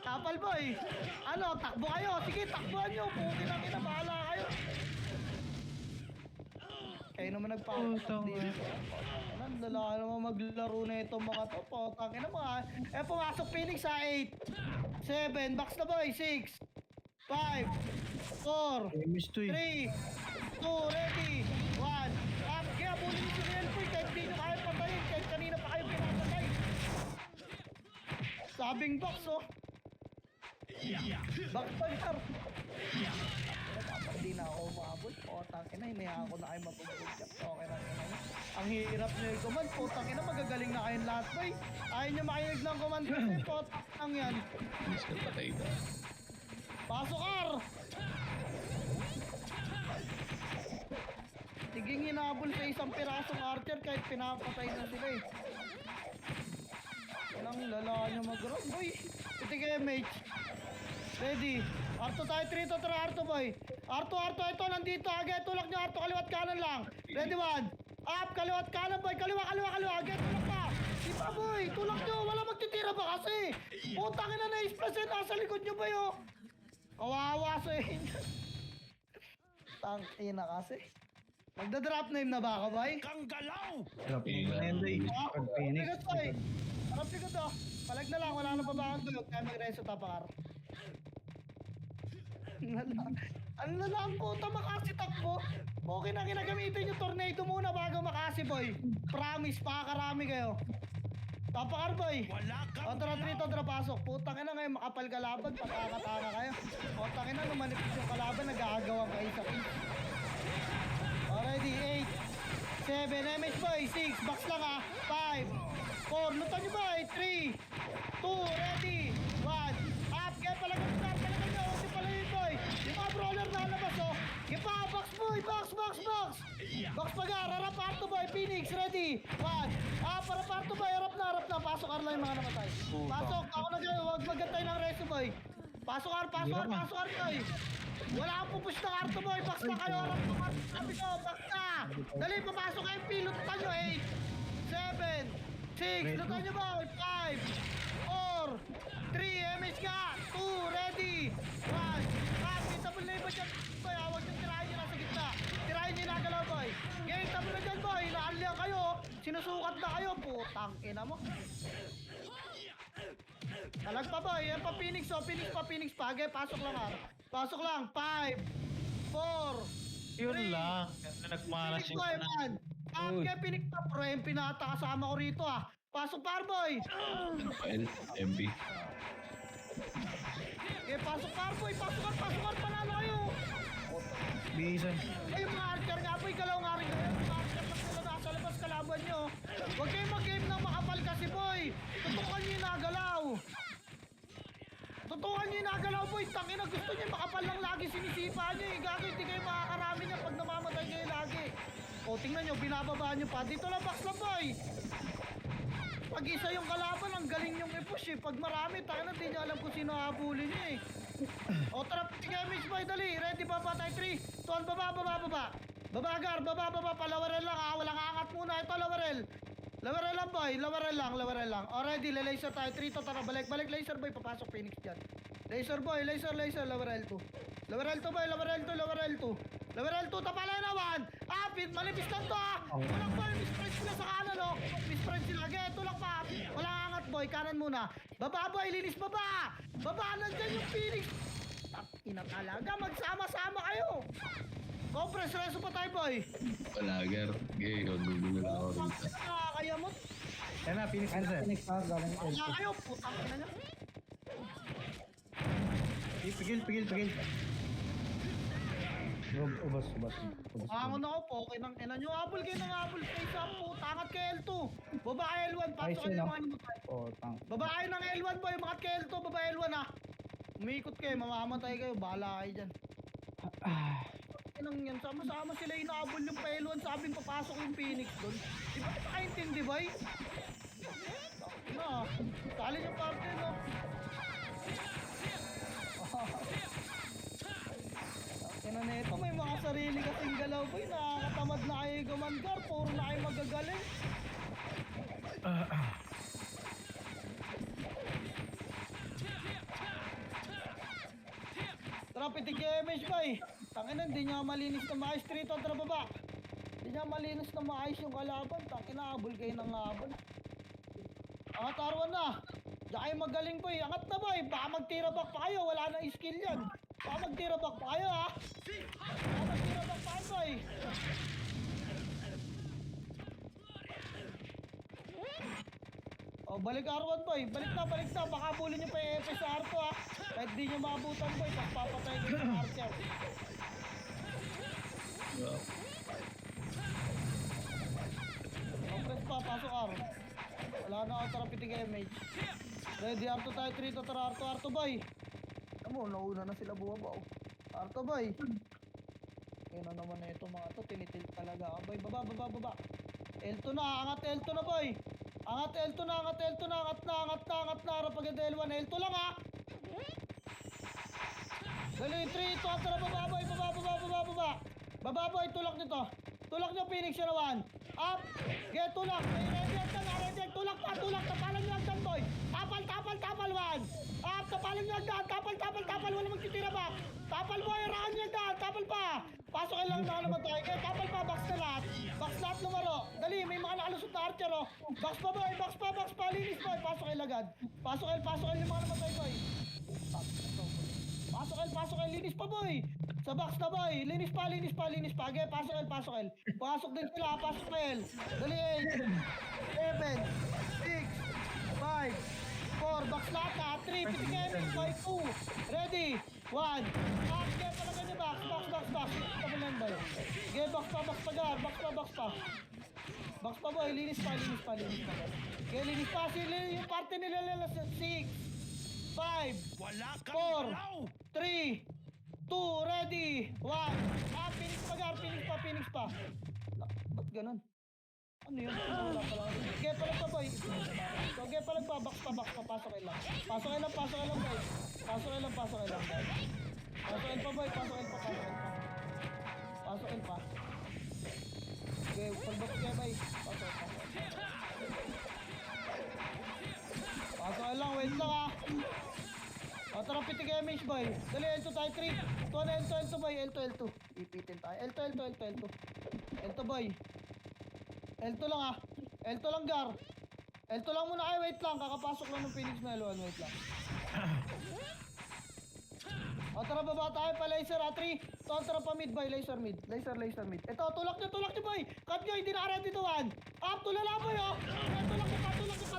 Tapal boy. Ano, takbo kayo. Sige, takbuhan nyo. Pukin ang ina, bahala kayo. Kayo naman nagpapatap dito. Ang lalaki naman maglaro na itong mga to. Putang ina mga. Pumasok Phoenix sa 8, 7, box na boy, 6, 5, 4, Image to 3, 2, ready, 1. Kaya bulin niyo si Nelpoy kahit di nyo kaya patayin, kahit kanina pa kayo pinapatay. Sabing box, oh. Box pa rin. Hindi na ako umabot. Potang ina, hinayaan ko na kayo mabugbog dyan. Okay na ina. Ang hirap nyo yung command. Potang ina, magagaling na kayong lahat, boy. Ayaw nyo makinig ng command kasi potang lang yan. Miss ka patay ka. Pasok, Ar! Tiging hinabol sa isang pirasong archer kahit pinapatay na sila eh. Walang lala nyo mag-run, boy. Itigay, mate. Ready. Arto tayo, 3 to 3, Arto, boy. Arto, ito, nandito. Agad, tulak nyo, Arto, kaliwat kanan lang. Ready, 1. Up, kaliwat kanan, boy. Kaliwa. Agad, tulak pa. Di ba, boy? Tulak nyo, wala magtitira ba kasi? Putang ina na isplash yan, nasa likod nyo, boy, oh. Kawawa sa inyo. Tangina kasi. Magda-drop name na ba ka, boy? Drop name na yun, Doy. Pag Phoenix. Bigat, boy. Harap bigat, oh. Palag na lang, wala na babakang tulog. Kaya mag-reso tapakar. Ano na lang puta makasi takbo? Okay na ginagamitin yung tornado muna bago makasi, boy. Promise, pakakarami kayo. Tapakar, boy. Kontra 3, pasok. Putang ina ngayon, makapal kalaban, patakataka kayo. Putang ina, lumanipis yung kalaban, nag-aagawan kayo sa kill. Already, 8, 7, MH, boy, 6, box lang ha, 5, 4, lutan nyo, boy, 3, 2, ready, 1, up, kaya palagan nyo, okay pala yun, boy. Yung mga brawler na labas, oh. Gipa, box, boy, box. Box pagar, harap parto, boy, Phoenix, ready, 1, up, harap parto, boy, harap na, pasok, Arla yung mga namatay. Pasok, ako na dyan, huwag magantay ng reso, boy. Pasok, boy. Wala akong pupush na karto, boy, box na kayo, harap na, sabi ko, box na. Dali, papasok kayo, pilutan nyo, 8, 7, 6, lutan nyo, boy, 5, 4, 3, MH ka, 2, ready, 1, kitable na iba dyan, boy, huwag nyo tirahin nyo nasa gitna, tirahin nyo nagalaw, boy, game, tabo na dyan, boy, naalihan kayo, sinusukat na kayo, putang ina mo. Talag pa, boy, yan pa Phoenix, oh, Phoenix pa, okay, pasok lang, 5, 4, Yun 3, lang. Nagmalas Phoenix, yung boy, man. Okay, Phoenix pa, pro, yung pinata kasama ko rito, ah. Pasok, par, boy. MB. Okay, pasok, par, boy, pasok, panalo kayo. Bisan. Ay, yung mga archer nga, boy, galaw nga rin kayo. Mga archer na sila nasa labas, kalaban nyo. Huwag kayo mag-game ng makapal kasi, boy. Tutukan nyo yung nagalaw. Boy. Tangina, gusto nyo yung makapal lang lagi sinisipa nyo, eh. Gagi, hindi kayo makakarami niya pag namamatay kayo lagi. O, tingnan nyo, binababa nyo pa. Dito lang, box lang, boy. Pag isa yung kalaban, ang galing yung i-push, eh. Pag marami, tangina, di nyo alam kung sino habulin nyo, eh. O, tara, damage, boy, dali. Ready, baba tayo, 3, 2, baba. Babagar, baba, palawarel lang, ha. Walang angat muna. Ito, lawarel. Lawarel lang, boy. Lawarel lang. Already, laser tayo. 3 to, tara. Balik, laser, boy. Papasok, Phoenix dyan. Laser, boy. Laser. Lawarel 2. Lawarel 2, boy. Lawarel 2. Tapalay na, 1. Ah, malipis lang to, ah. Walang, boy. Misprint sila sa kanan, oh. Misprint sila. Geto lang pa. Walang angat, boy. Kanan muna. Baba, boy. Linis, baba. Nandyan yung Phoenix. Ina talaga. Magsama-sama kayo. Compress, reso pa tayo, boy. Palagar. Gay, gugulo na ako rito. Kaya mo. Yan na, Phoenix na sir. Phoenix pa, galing Kaya kayo, putang ina nyo. Pigil. Ubas. Angon ako po, okay nang ina nyo. Apple kayo ng apple. Face up po, tangat kay L2. Baba kay L1, pasok Ayos kayo yun, ng ah. mga namatay. Oh, tang. Baba kayo ng L1, boy. Makat kay L2, baba L1, ha. Umikot kayo, mamamatay kayo. Bahala kayo dyan. Inang yan, sama-sama sila inaabol yung pa L1. Sabing papasok yung Phoenix doon. Di ba nakaintindi, boy? Na, tali yung parte, no? Kaya na ito, may mga sarili kasing galaw, boy. Nakakatamad na kayo gumandar. Puro na kayo magagaling. Tara, pitik yung image, boy. Tangina, hindi niya malinis na maayos. 3 to, tara baba. Hindi niya malinis na maayos yung kalaban. Tangina, habol kayo ng habol. Angat R1 na. Diyan kayo magaling, boy. Angat na, boy. Baka magtira back pa kayo. Wala nang skill yan. Baka magtira back pa kayo ha. Baka magtira back pa kayo boy. Oh, balik R1 boy. Balik na, balik na. Baka bulin nyo pa yung FS sa R2 ha. Kahit di nyo makabutan boy, tapos papatay nyo yung Archer. Press pa, pasok R. Wala na ako tarapiting MH. Ready, R2 tayo, 3 to tara, R2 boy. Alam mo, nauna na sila buwabaw. R2 boy. Kaya na naman na ito mga to, tinitilt talaga. Boy, baba. L2 na, angat L2 na boy. Angat L2 na, angat L2 na, angat na. Rapag L1, L2 lang ha. Dali, 3, 2, tara, baba boy. Baba boy, tulak nyo to. Tulak nyo, Phoenix yun na 1. Up, get tulak. Ready, tulak pa, tapalan nyo agdan boy. Tapal 1. Up, tapalan nyo agdan, tapal, wala magtitira back. Tapal boy, rakan nyo agdan, tapal pa. Pasok lang na naman tayo. Okay, tapal pa, box na lahat. Box lahat lumaro. Dali, may mga nakalusot na archer oh. Box pa boy, box pa, linis boy. Pasok lagad. Pasok yung mga namatay boy. Pasok linis pa boy. Sa box na boy, linis pa. Okay, pasok L. Pasok din sila, pasok L. Dali 8, 7, 6, 5, 4, box lahat na, 3, pitigin, 5, 2, ready, 1. Okay, palagay niyo box. Tabi lang boy. Okay, box pa gar, box pa. Box pa boy, linis pa. Okay, linis pa, yung parte nila 6, 5, 4, 3, 2, ready, 1. Phoenix pa gar, Phoenix pa. Ba't ganun? Ano yun? Wala pala. Okay, palag pa boy. Okay, palag pa, box pa, pasok lang. Pasok lang boy. Pasok pa boy, pasok pa. Okay, pagbox kayo boy. Pasok lang, wait lang ha. O, tara, pitig MH boy. Dali, L2 tayo, 3. Tuwa na L2 boy, L2. Ipitin tayo. L2 boy. L2 lang ha. L2 lang gar. L2 lang muna kayo, wait lang. Kakapasok lang ng Phoenix na L1, wait lang. O, tara, baba tayo pa, laser ha, 3. Tara pa mid boy, laser mid. Ito, tulak nyo boy. Cut nyo, hindi naka-ready to 1. Up, tulala boy oh.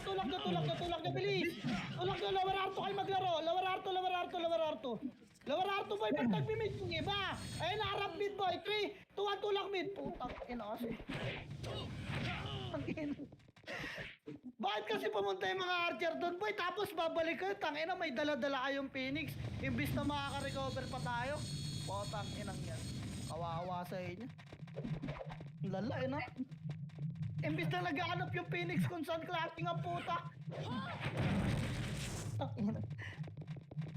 Tulak nyo, bilis. Tulak nyo, lower R2 kayo maglaro. Lower R2 boy, pag nag-mid yung iba. Ayun, harap mid boy, 3, 2, 1, tulak mid. Putang ina kasi. Bakit kasi pumunta yung mga archer doon boy, tapos babalik kayo, tangina may dala-dala kayong Phoenix, imbis na makaka-recover pa tayo. Putang inang yan, kawawa sa inyo. Lala no? Imbis na nag-aanap yung Phoenix kung saan clapping ang puta.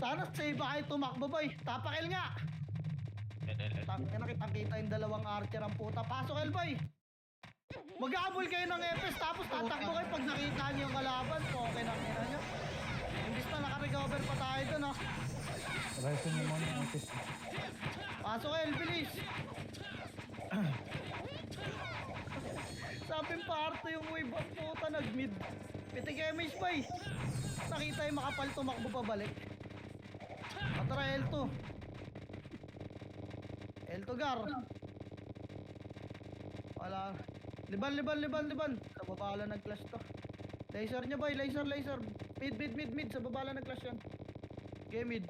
Sana save kayo tumakbo boy, tapakil nga. Tangina, kitang-kita yung dalawang archer ang puta. Pasok El boy. Mag-aabol kayo ng FS tapos tatakbo kayo pag nakita niyo yung kalaban. Okay na kina nyo. Imbis na naka-recover pa tayo dun ha. Resin mo muna yung office. Pasok El, bilis. Sabi parto yung wave ang puta nag-mid. Pitig MH boy. Nakita yung makapal tumakbo pabalik. Atara L2. L2 gar. Wala. Liban. Sa babala nag-clash to. Laser niya boy, laser. Mid. Sa babala nag-clash yan. Okay, mid.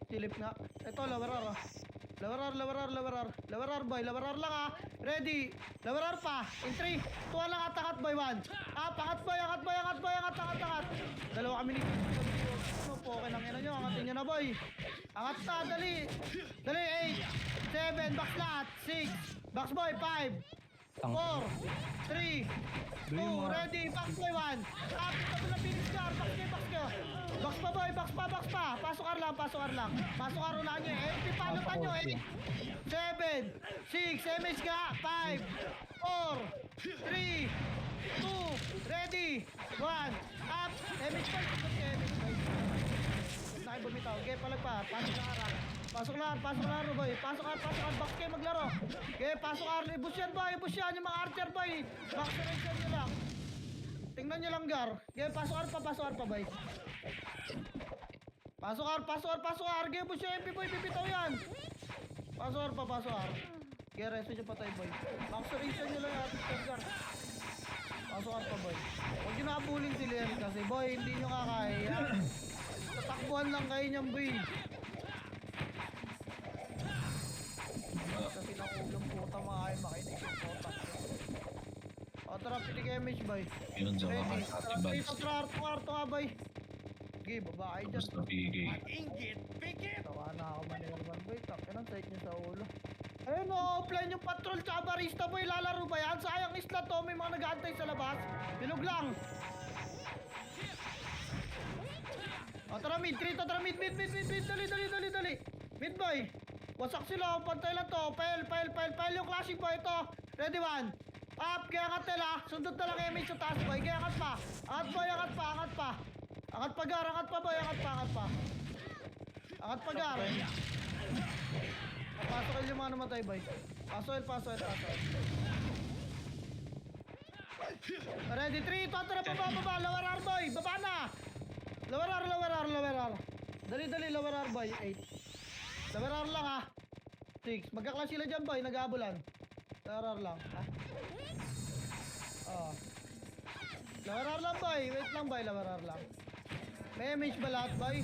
Silip nga. Ito, lower R. Lower R boy, lower R lang ha. Ready. Lower R pa. In 3, 2 lang atakat boy, 1. Angat boy. Dalawa kami ni ano po, okay lang ina nyo. Angatin nyo na boy. Angat na, dali. 8, 7, box lahat. 6, box boy, 5. 4, 3, 2, ready, box boy 1. Tapos na Phoenix car, box nyo. Box pa boy, box pa. Pasok R lang. Pasok R unahan nyo. FP panutan nyo 8, 7, 6, MH ka, 5, 4, 3, 2, ready, 1. Up, MH pa, Nakay bumitaw, okay, palag pa, pasok na R boy, pasok R, box kayo maglaro. Okay, pasok R, ibus yan yung mga archer boy. Box nyo lang. Tingnan nyo lang gar. Okay, pasok R pa boy. Pasok R. Game mo siya, MP boy, pipitaw yan. Pasok R. Kaya resto niya patay boy. Maxoration nyo lang yung Edgar. Pasok R pa boy. Huwag nyo nakapuling sila yan kasi boy, hindi nyo kakaya. Tatakbuhan lang kayo niyan boy. Kasi nakulong puta mga ay makinig yung puta. O tara, pitig image boy. Yun sa Ready. wakas, Tara, Ate dito, Vals. arto nga boy. Okay, babae dyan. Tapos na PK. Tawa na ako manilman boy. Takin ang sight niya sa ulo. Ayun o, offline yung patrol tsaka barista boy. Lalaro ba yan? Sayang isla to. May mga nag-aantay sa labas. Bilog lang. O tara mid. Trito, tara mid. Dali. Mid boy. Wasak sila. Pantay lang to. Pile yung classic boy. Ito. Ready one. Up. Kaya angat nila. Sundot na lang image sa taas boy. Kaya angat pa. Angat boy. Angat pa. Angat pa gar. Angat pa boy. Angat pa. Angat pa gar. Pasok yung mga namatay boy. Pasok. Ready 3, 2, tara baba. Lower R boy. Baba na. Lower R. Dali lower R boy. 8. Lower R lang ha. 6. Magkaklas sila dyan boy. Nag-aabulan. Lower R lang. Ha? Oh. Lower R lang boy. Wait lang boy. Lower R lang. May image ba lahat boy?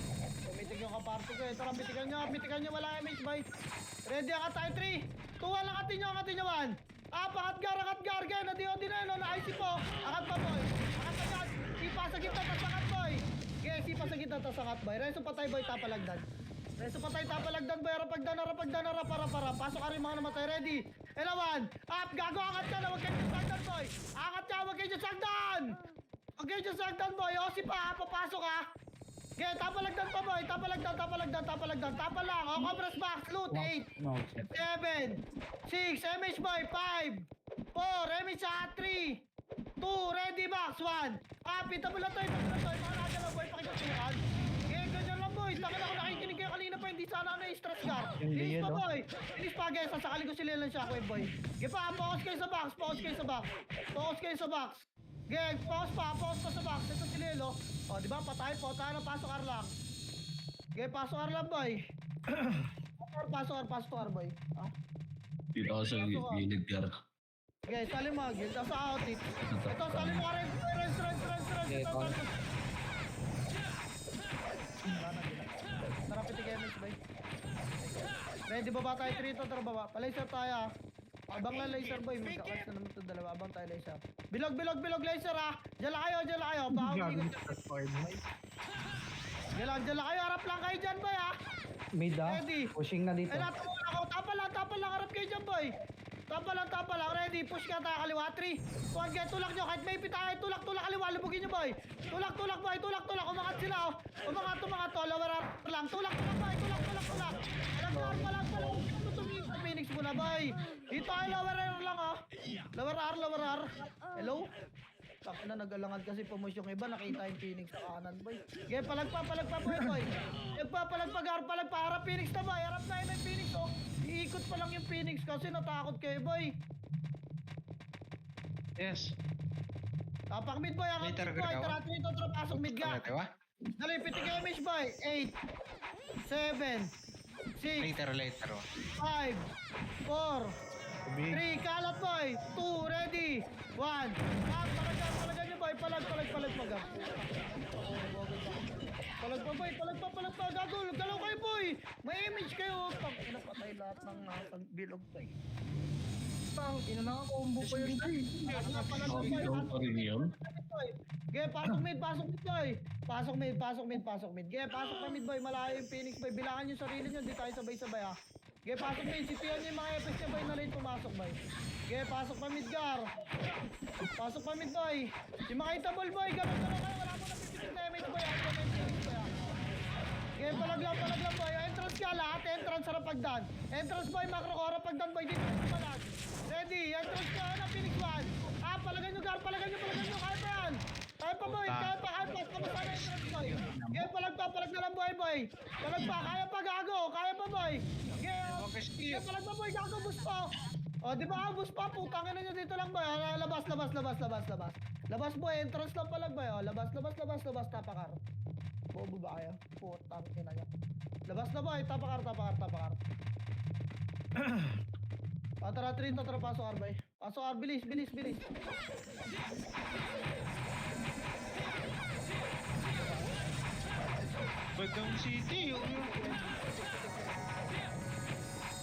Mitig yung kaparto ko eh. Tara, mitigan nyo. Wala image boy. Ready, angat tayo 3. 2, angatin nyo 1. Angat gar. Gaya na di na yun. Na-IC po. Angat pa boy. Angat agad. Sipa sa gitna, tas angat boy. Okay, sipa sa gitna, tas angat boy. Reso patay boy, tapalagdan boy. Harap. Pasok ka rin mga namatay. Ready. Elawan. Up, gago, angat ka na. Huwag kayo sagdan boy. Huwag kayo sagdan boy. O, sipa, papasok ha. Okay, tapalagdan pa boy. Tapalagdan. Tapalang. O, Cobras box. Loot. 8. No, 7, 6, MH boy, 5, 4, MH sa 3, 2, ready box, 1. Pita mo lang to, mga nagalaw boy, pakikasukan. Okay, ganyan lang boy, takin ako nakikinig kayo kanina pa, hindi sana na-stress ka. Linis pa boy, linis pa guys, sasakali ko sila lang shockwave boy. Okay pa, focus kayo sa box. Okay, focus pa sa box, ito si Lelo. O, diba, patay po, tayo na pasok R lang. Okay, pasok R lang boy. Pasok R boy. Ah? Dito ako sa gilid, Gar. Okay, sali mo agil. Tapos sa outit. Ito, sali mo rin. Ito, sali mo. Tara, pitig image boy. Ready, baba tayo 3 ito. Tara, baba. Palaser tayo. Abang lang laser boy. Magkakas na naman ito dalawa. Abang tayo laser. Bilog laser ha. Diyan lang kayo. Baka Gago. Diyan lang kayo. Harap lang kayo dyan boy ha. mid Ready. pushing na dito. Eh, natawag ako. Tapal lang. Harap kayo dyan, boy. Tapal lang. Ready. Push ka tayo kaliwa. 3. Tuwan kayo. Tulak nyo. Kahit may pita kayo. Tulak kaliwa. Lubugin nyo, boy. Tulak, boy. Tulak. Umangat sila, oh. Umangat to. Lower up lang. Tulak, boy. Tulak. Palag. Tumingin sa Phoenix muna, boy. Dito ay lower R lang, oh. Lower R. Hello? Tapos na nag-alangan kasi pumus yung iba, nakita yung Phoenix sa kanan, boy. Okay, palagpa, boy. Palagpa, harap Phoenix na, boy. Harap na yung Phoenix, oh. Iikot pa lang yung Phoenix kasi natakot kayo, boy. Yes. Tapak mid, boy. Angat Later, mid, boy. Gargawa. Tara, dito, pasok mid ka. Dali, pitik image, boy. 8, 7, 6, Later. 5, 4, 3, kalat boy. 2, ready. 1. Palagan nyo boy. Palag. Palag pa. Gagol. Galaw kayo boy. May image kayo. Pag inapatay lahat ng nasa bilog boy. Tang, ina na combo pa yun boy. Outdoor pa rin yun. Okay, pasok mid boy. Pasok mid. Okay, pasok na mid boy. Malayo yung Phoenix boy. Bilangan yung sarili nyo. Hindi tayo sabay-sabay ha. Okay, pasok mid. Sitiyan nyo yung mga FS nyo boy na rin pumasok boy. Okay, pasok pa mid gar. Pasok pa mid boy. Yung mga itabol boy. Ganun kayo. Wala mo na pipitik na image boy. Okay, palag lang boy. Entrance ka lahat. Entrance harap pagdan. Entrance boy. Macro ko harap pagdan boy. Dito na palag. Ready. Entrance ka na Phoenix 1. Palagan nyo gar. Kaya pa yan. Kaya pa boy. Kamusta na entrance boy. Okay, palag na lang boy. Palag pa. Kaya pa gago. Kaya pa boy. Okay, palag pa boy. Gago boost po. O, di ba, bus pa, putang ina nyo dito lang ba? Labas. Labas boy, entrance lang palag ba? O, labas, tapakar. Bobo ba kayo? Putang ina nyo. Labas na boy, tapakar. O, tara, Trito, tara, pasok Arbay. Pasok Ar, bilis. Bagong City, yung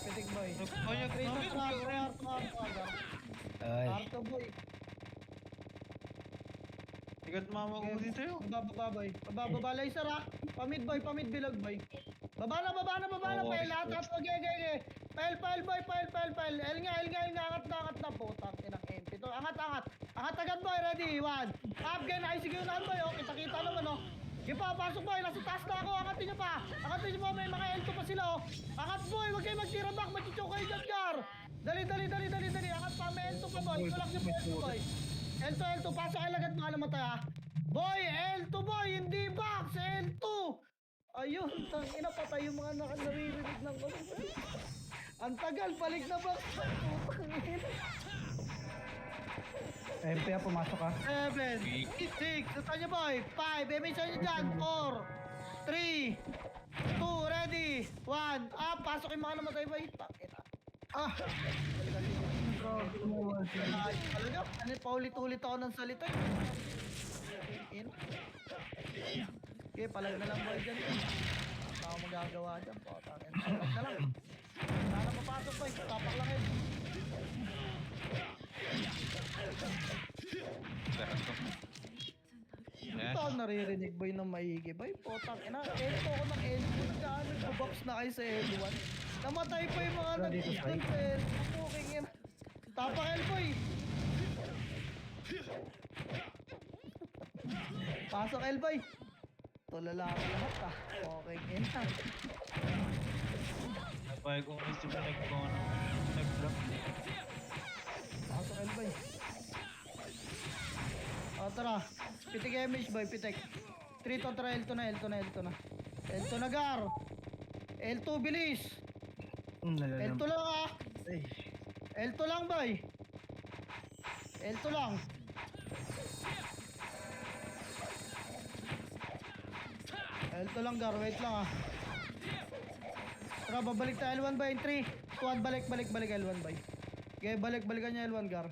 Pitik boy. nagpayag Trito, namin. tara, Ay. Arto boy. Ikat mama ko dito yun. Baba boy. Baba laser ha. Pamid bilog boy. Baba na. Pail lahat. Okay. Pail boy. El nga. Angat na. Putang inang MP to. Angat. Angat agad boy. Ready. 1. Up again. Ay sige na boy. Oh, kita naman oh. Sige pa, pasok boy. Nasa taas na ako. Angatin nyo pa. May mga L2 pa sila oh. Angat boy. Huwag kayo magtira back. Machicho kayo dyan, Gar. Dali. Angat pa. May L2 pa boy. Tulak nyo pa L2 boy. L2. Pasok kayo agad mga namatay ha. Boy, L2 boy, hindi box, L2! Ayun, tangina, patay yung mga naririnig ng ano. Ang tagal, balik na box. Putangina. MP, pumasok ka. 7, 6, saan nyo boy? 5, emission nyo dyan. 4, 3, 2, ready. 1, up, pasok yung mga namatay boy. Tangina. Ay, talaga, paulit-ulit ako ng salita. Okay, palag na lang boy dyan. Wala akong magagawa dyan po. Palag na lang. Sana mapasok boy. Tapak lang yun. Ito ako naririnig boy ng maigi boy. Potang ina. Elto ako ng L2. Nagbox na kayo sa L1. Namatay pa yung mga nag-doon sa L2. Puking ina. Tapak L boy. Pasok Elboy. Tulala ako lahat ah. Okay, ina. Napayag kong isip na nag-block. Pasok Elboy. O tara. Pitik image boy, pitik. Trito tara, L2 na. L2 na Gar. L2 bilis. L2 lang ah. L2 lang boy. L2 lang. L2 lang Gar, wait lang ah. Tara, babalik tayo L1 by 3. Squad, balik L1 by. Okay, balikan niya L1 Gar.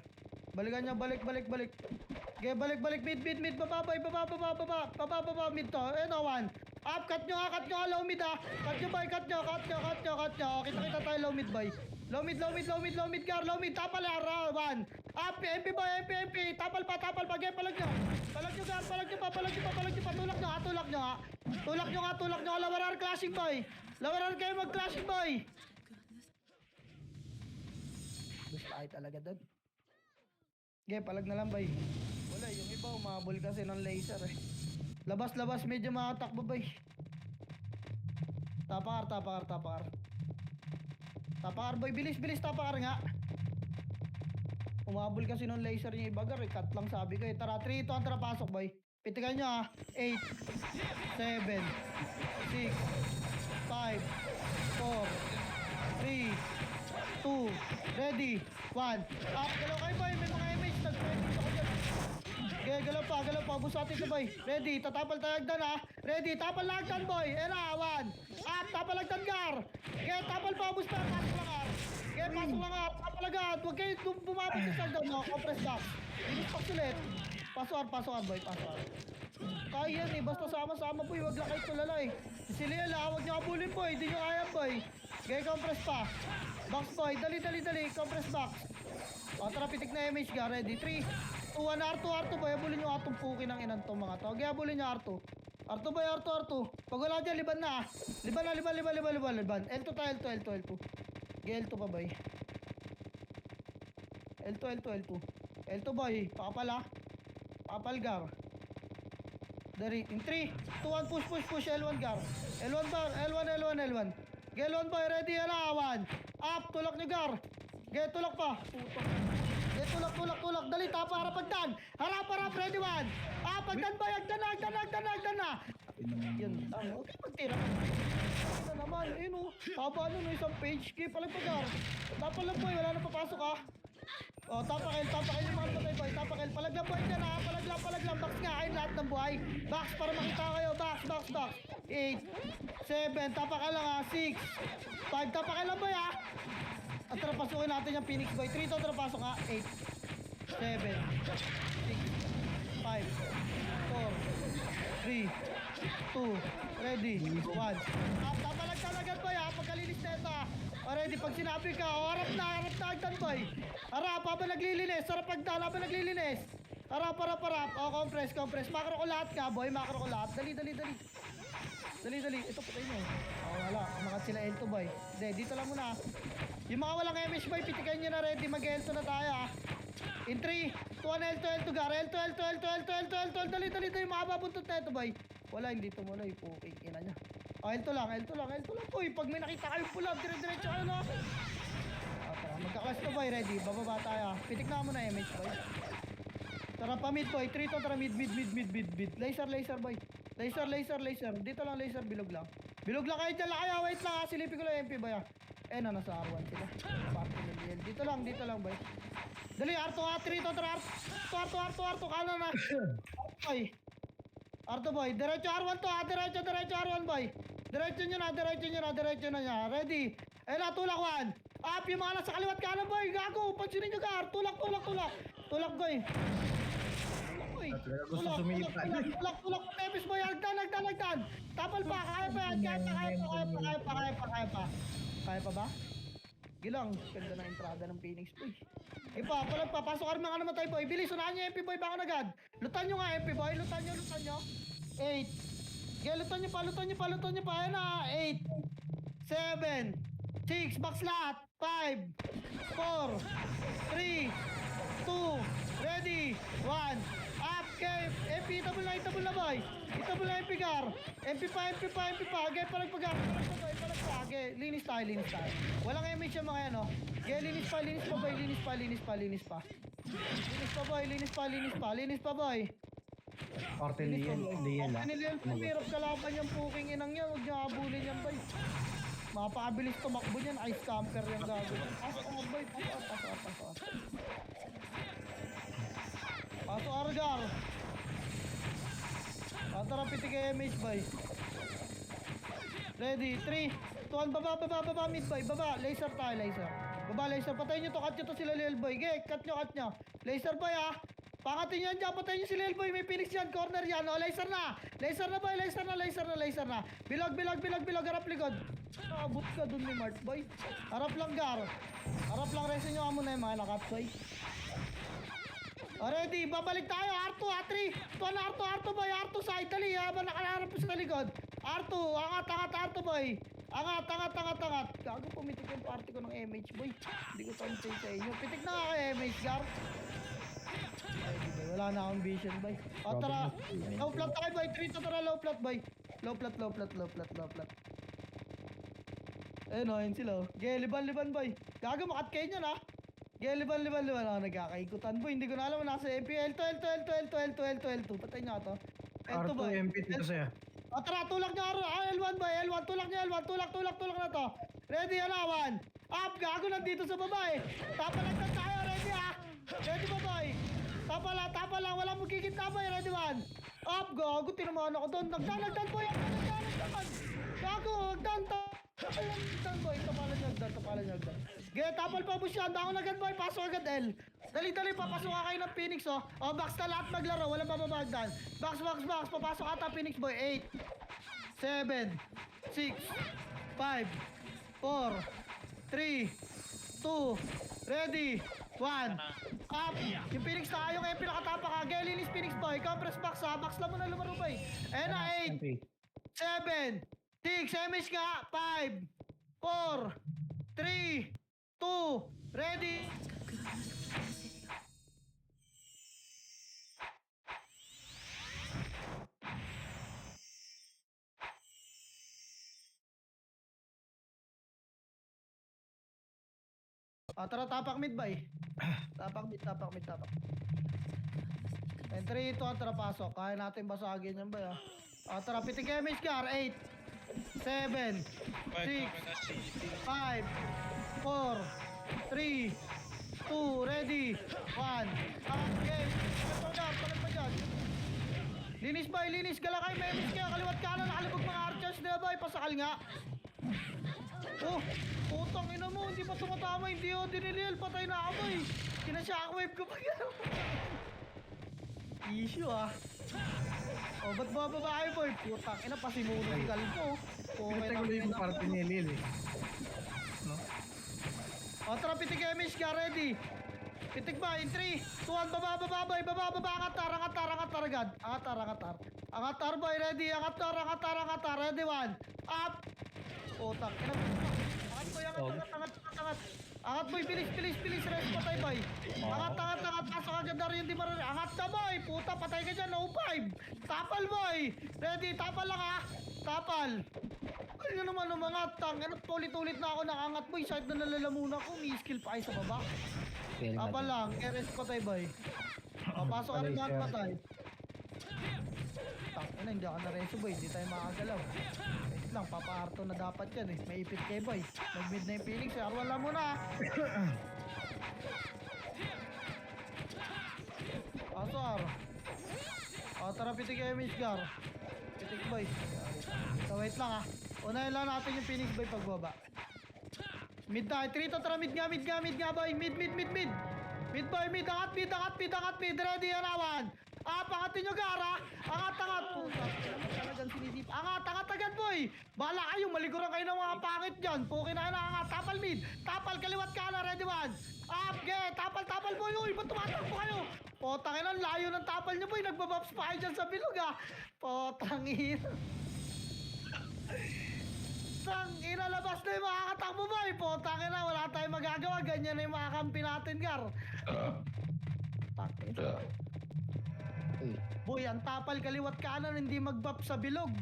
Balikan niya, balik. Okay, balik, mid, baba, mid to. Eno, 1. Up, cut nyo, low mid ah. Cut nyo. Kita tayo low mid by. Low mid, Gar, low mid. Tapal, 1. Up, MP boy, MP. Tapal pa. Okay, palag nyo. Palag nyo, Gar, palag nyo pa. Tulak nyo nga. Lawarar clashing boy. Lawarar kayo mag-clashing boy. Gusto ay talaga doon. Okay, palag na lang boy. Wala, yung iba umabol kasi ng laser eh. Labas, medyo makatakbo boy. Tapakar. Tapakar boy, bilis, tapakar nga. Umabol kasi ng laser niya iba Gar, cut lang sabi ko eh. Tara, 3, 2, tara, pasok boy. Pitikan nyo ah. 8, 7, 6, 5, 4, 3, 2, ready, 1. Up, galaw kayo boy, may mga image. Nag-20 ako dyan. Okay, galaw pa, busatin ko boy. Ready, tatapal tayagdan ah. Ready, tapal lagdan boy. Era, 1. Up, tapal lagdan Gar. Okay, tapal pa, bus pa, pasok lang ah. Okay, pasok lang ah, tapal agad. Huwag kayo bumabit sa saldan mo, compress back. Bilis pa sulit. Pasok boy. Kaya yan eh, basta sama-sama boy, wag lang kayo tulala eh. Si Liel ah, wag nyo kabulin boy, di nyo kaya boy. Gaya compress pa. Box boy, dali, compress box. O tara, pitik na image Gar, ready, 3, 2, 1, R2 boy, abulin nyo atong puki ng inan to mga to. Okay, abulin nyo R2. R2 boy, R2. Pag wala dyan, liban na ah. Liban. L2 tayo, L2. Okay, L2 pa boy. L2 boy, pakapal Gar. Dari, in 3, 2, 1, push, L1 Gar. L1 bar, Okay, L1 boy, ready, 1. Up, tulak nyo Gar. Okay, tulak pa. Okay, tulak. Dali, tapa, harap, ready, 1. Up, hagdan boy, hagdan na. Yun, huwag kayo magtira. Ano naman, yun o. Haba nun, isang page. Kaya palagpagar. Tapalag boy, wala na papasok ah. O, tapakil yung mga patay boy. Tapakil, palaglang boy dyan ha. Palaglang. Box nga kayo lahat ng buhay. Box, para makita kayo. Box. 8, 7, tapakil lang ha. 6, 5, tapakil lang boy ha. At tara, pasukin natin yung Phoenix boy. 3 to, tara, pasok ha. 8, 7, 6, 5, 4, 3, 2, ready, 1. Tapalag talaga boy ha, pagkalinis na ito ha. O ready, pag sinabi ka, harap na agdan boy. Harap, habang naglilinis, harap agdan, habang naglilinis. Harap. O, compress. Makro ko lahat ka boy, Dali. Ito, patay mo. O, wala, umangat sila L2 boy. Hindi, dito lang muna ha. Yung mga walang MH boy, pitikan nyo na ready, mag-L2 na tayo ha. In 3, 2, 1, L2, gar. L2. Dali, makababuntot na ito, boy. Wala, hindi tumuloy. Puking ina niya. L2 lang, boy. Pag may nakita kayong pulang, dire-diretso kayo na. Tara, magkaklas na, boy. Ready, bababa tayo. Pitik na mo na MH, boy. Tara, pa mid, boy. 3 to, tara, mid. Laser, boy. Laser. Dito lang, laser, bilog lang kayo dyan, lakaya. Wait lang, ha. Silipin ko lang MP, boy, ha. Nasa R1 sila. Dito lang, boy. Dali, R2, R3 to, tara, R2, kanan na. Boy. R2, boy. Diretso R1 to, ha. Diretso R1, boy. Diretso nyo na. Ready. Tulak 1. Up, yung mga nasa kaliwat kanan, boy. Gago, pansinin nyo ka, tulak, boy. Tulak, Pepis, boy. Hagdan. Tapal pa, kaya pa. Kaya pa ba? Gilang, ganda ng entrada ng Phoenix, boy. Papasok ka rin mga namatay, boy. Bilis, unahan nyo MP, boy, baka agad. Lutan nyo nga, MP, boy. Lutan nyo. 8. Okay, lutan nyo pa. Ayan na, 8, 7, 6, box lahat. 5, 4, 3, 2, ready, 1. Up, okay. MP, itabol na, boy. Itabol na MP, gar. MP pa. Okay, palagpagar. Okay, linis tayo. Walang MH yung mga yan, no? Okay, linis pa, boy. Linis pa, boy. Parte Liel ah. Niliel, pumirap kalaban yung puking inang yan. Huwag niyo habulin yan, boy. Mapakabilis tumakbo niyan. Ice camper yung gagawin. Pasok, boy. Pasok. Pasok, Argar. Tara, pitik kay MH, boy. Ready, 3, 2, 1, baba, mid, boy. Baba, laser tayo, laser. Patayin nyo to, cut nyo to sila Lil Boy. Cut nyo. Laser, boy, ha. Pangatin nyo dyan, patayin nyo si Lil Boy. May Phoenix dyan, corner yan. O, laser na, boy. Laser na. Bilog. Harap likod. Abot ka dun ni Mart, boy. Harap lang, gar. Resin nyo muna yung mga nakat, boy. Already, babalik tayo. R2, R3. Tuwan na R2, boy. R2 side. Dali, habang nakaharap po sa likod. R2, angat, R2, boy. Angat. Gago, pumitik yung party ko ng MH, boy. Hindi ko tansay sa inyo. Pitik na nga kay MH, gar. Ay, boy, wala na akong vision, boy. Tara. Low flat tayo, boy. 3 to, tara, low flat, boy. Low flat. Ayun sila. Liban, boy. Gago, makat kayo nyan, ha. Liban. Nagkakaikutan, boy. Hindi ko na alam, nasa MP. L2. Patay nga to. L2, boy. R2 MP dito sa'yo. Tara, tulak nyo, L1, boy. Tulak na to. Ready, 1. Up, gago, nandito sa baba, eh. Tapalagtan tayo, ready, ha. Ready ba, boy? Tapa lang, walang magkikita, boy. Ready, 1. Up, gago, tinamaan ako doon. Nagdan, boy. Gago, nagdan, boy. Tapalan nyo, agdan. Gaya, tapal pa po siya. Dako na agad, boy. Pasok agad, L. Dali, papasok ka kayo ng Phoenix, oh. O, box na lahat maglaro. Walang bababagdan. Box. Papasok ata Phoenix, boy. 8, 7, 6, 5, 4, 3, 2, ready, 1. Up. Yung Phoenix na, yung MP nakatapa ka. Gaya, linis Phoenix, boy. Compress box, ha. Box lang mo na lumaro, boy. Ayan na, 8, 7, 6, MH nga, 5, 4, 3, 2, ready. Tara, tapak mid, bay. Tapak mid. And 3, 2, tara pasok. Kaya natin basagin yan ba? Tara, pitik MH Gar. 8, 7, 6, 5, 4, 3, 2, ready, 1. Okay, palag pa dyan. Linis bay, linis. Gala kayo, memis kayo. Kaliwat kanan, nakalibog mga archers na bay. Pasakal nga. Oh, putang ina mo. Hindi pa tumatama. Hindi o, dinilil. Patay na ako bay. Kina-shockwave ko pa gano'n. Issue Oh, ba't bababa kayo boy? Putang ina, pasimuno yung kalbo. Pinatay ko lang yung parte ni Lil eh. Tara, pitik MH ka, ready. Pitik ba? In 3, 2, 1, baba, angatar agad. Angatar boy, ready. Angatar, ready, 1. Up. Putang ina. Angat boy, bilis, rest patay boy. Angat, pasok agad na rin, di marami. Angat ka boy, puta, patay ka dyan, no 5. Tapal boy, ready, tapal lang ha. Tapal. Ano naman umangat, tang, ulit-ulit na ako nakangat boy, side na nalalamunan ko, may skill pa kayo sa baba. Tapal lang, rest patay boy. Pasok ka rin lahat patay. Tang, hindi ako na-reso boy, hindi tayo makagalaw. Wait lang, papaharto na dapat yan eh. May ipit kayo boy. Nag-mid na yung Phoenix eh. Arwan lang muna. Asar. Tara pitik kayo Mishgar. Pitik boy. So wait lang ha. Unahin lang natin yung Phoenix boy pagbaba. Mid tayo. Trito tara mid nga boy. Mid. Mid boy, angat mid. Ready yan. Pangatin nyo gara. Angat. Puta. Talagang sinisip. Angat agad boy. Bahala kayo. Maliguran kayo ng mga pangit dyan. Pukin na angat. Tapal mid. Tapal kaliwat ka na. Ready 1. Up. Tapal boy. Uy, ba't tumatakbo kayo? Potangin ang layo ng tapal nyo boy. Nagbabaps pa kayo dyan sa bilog Potangin. Tangina, labas na yung makakatakbo boy. Potangin na. Wala tayong magagawa. Ganyan na yung mga kampi natin gar. Tangina. Boy, ang tapal kaliwat kanan hindi magbap sa bilog.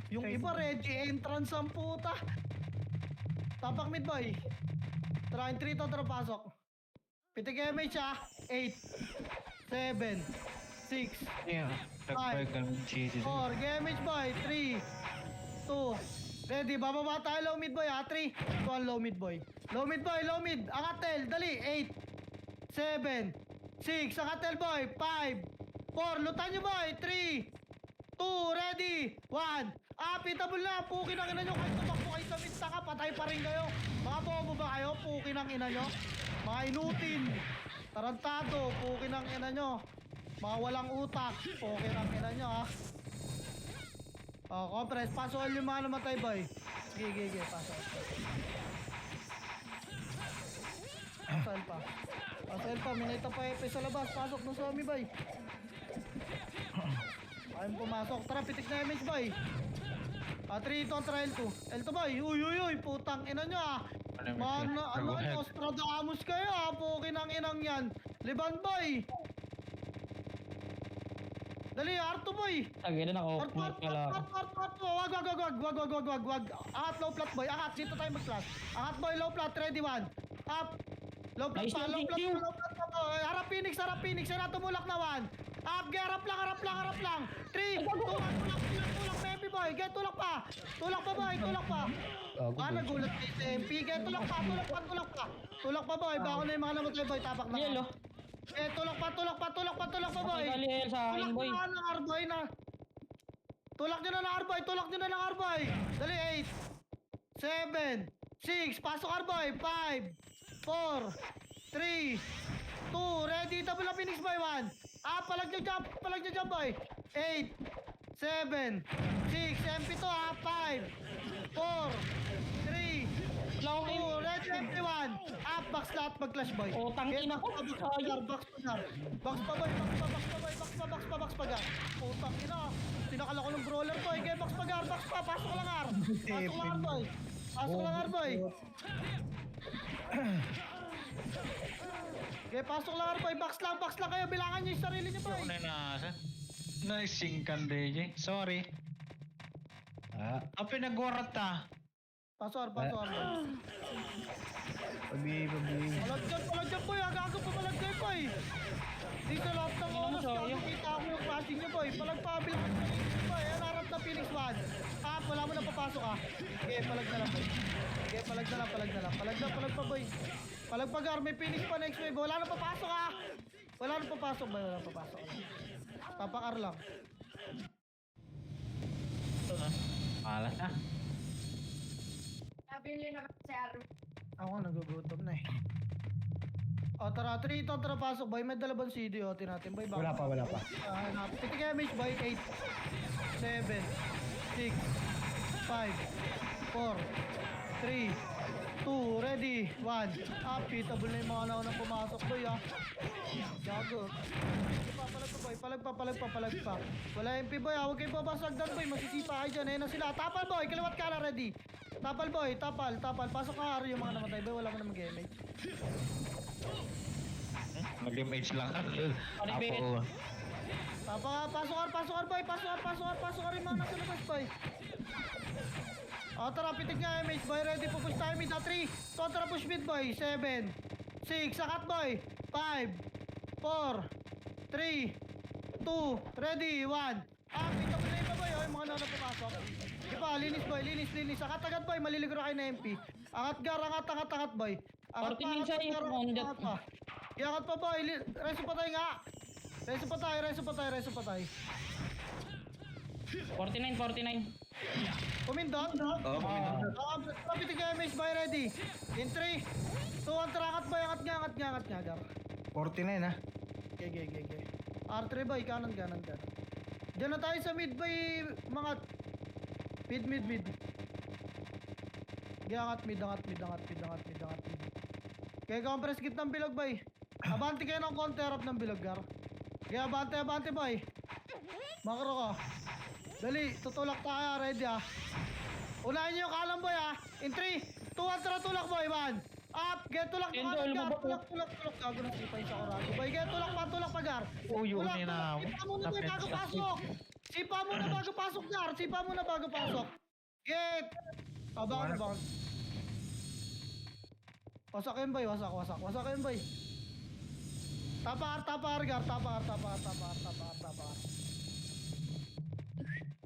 Yung iba ready entrance ang puta. Tapak mid boy. Try 3 to tara pasok. Pitik MH 8, 7, 6, Yeah. Nag-bike ng cheesy. 4, GMH boy. 3, 2, ready. Bababa tayo low mid boy 3, 2, low mid boy. Low mid. Angatel, dali. 8, 7, 6, angatel boy. 5, 4, lutan nyo boy. 3, 2, ready, 1. Pitable na. Pukin ang ina nyo. Kahit tumakbo kayo sa mid ka, patay pa rin kayo. Mga bobo ba kayo? Pukin ang ina nyo. Mga inutin. Tarantado. Pukin ang ina nyo. Mga walang utak. Pukin ang ina nyo compress. Pasokan yung mga namatay boy. Sige. Pasok. Pasok pa. Minita pa epe sa labas. Pasok ng zombie boy. Ayun pumasok. Tara, pitik na image boy. 3 ito, tara L2. L2 boy. Uy. Putang ina nyo Ano, Nostradamus kayo Pukin ang inang yan. Liban boy. Dali, R2 boy. Tangina na ako. Pala. Wag. Angat low flat boy. Angat, dito tayo mag-flash. Angat boy, low flat. Ready 1. Up. Low flat Nice, pa. thank you. Harap Phoenix. Yan na tumulak na 1. Up, harap lang. 3, 2, 1. Tulak, baby boy. Get, tulak pa boy. Nagulat kay SMP. Get, tulak pa. Tulak pa boy. Bako na yung mga namatay boy. Tapak na. Yelo. Tulak pa boy. Kali sa akin boy. Tulak na Arboy na. Tulak nyo na ng Arboy. Dali, 8, 7, 6. Pasok Arboy. 5, 4, 3, 2. Ready. Double na Phoenix boy. 1. Palag nyo jump boy. 8, 7, 6. MP2 5, 4, 3, 2. Ready MP1. Box lahat mag-clash boy. Tangina ko. Box pa boy. Box pa gar. Tangina. Tinakala ko ng brawler boy. Okay, box pa gar. Pasok lang ar boy. Okay, pasok lang ar boy. Box lang kayo. Bilangan nyo yung sarili nyo boy. Ano na nasa? Naisingkan DJ. Sorry. Pinagwarat ta. Pasok boy. Pag-ibig. Palag dyan boy. Agago pa palag dyan boy. Di sa loob ng Tingnan mo, oras, sayang. kita ko yung flashing niyo, boy. Palagpabil ka sa Phoenix, boy. Ayan, harap na Phoenix 1. Wala mo na papasok, Okay, palag na lang, boy. Okay, palag na lang. Palag pa, boy. Palag pa, Gar. May Phoenix pa next wave. Wala na papasok, Wala na papasok, boy. Wala na papasok. Tapakar lang. Alas na. Nabili na kasi Arvin. Ako, nagugutom na eh. Tara, 3 ito, tara pasok, boy. May dalabang CD, natin, boy. Wala pa. Pitik damage, boy. 8, 7, 6, 5, 4, 3, 2, ready, 1. Pitable na yung mga naunang pumasok, boy, Gago. Palag pa. Wala MP, boy, Huwag kayo babasagdan, boy. Masisipa kayo dyan. Ayan na sila. Tapal, boy. Kaliwat ka na, ready. Tapal, boy. Tapal. Pasok ka, Ari, yung mga namatay, boy. Wala mo na mag-damage. Mag-image lang. Apo. Pasok ka, boy. Pasok ka rin mga nasa labas, boy. Tara, pitik nga, MH, boy. Ready po push tayo, mid na 3. Tara, push mid, boy. 7, 6, sakat, boy. 5, 4, 3, 2, ready, 1. Kita mo na iba, boy. Yung mga nana pumasok. Di ba, linis, boy. Linis. Sakat agad, boy. Maliligro kayo na MP. Angat, Gar. Angat, boy. Angat pa, Iangat pa, boy. Reso pa tayo nga. Reso pa tayo. 49. Pumindot? Papitig kayo, MH, boy. Ready. In 3, 2, 1, tara. Angat, boy. Angat nga, Gar. 49 ha. Okay. R3, boy. Kanan. Diyan na tayo sa mid, boy. Mga mid. Angat mid. Okay, compress kit ng bilog, boy. Abante kayo ng counter up ng bilog, Gar. Okay, abante, boy. Makro ko. Dali, tutulak tayo, ready, Unahin niyo yung kalam, boy, In 3, 2, 1, tara, tulak, boy, 1. Up, get tulak, Endo, Gar. lumabas, Tulak. Gago na sipay sa orado, boy. Get tulak pa, Gar. Yun Tulak, na. Sipa muna, boy, bago pasok. Sipa muna bago pasok, Gar. Get. Abang. Wasak yun, boy. Wasak yun, boy. Tapar, Gar. Tapar.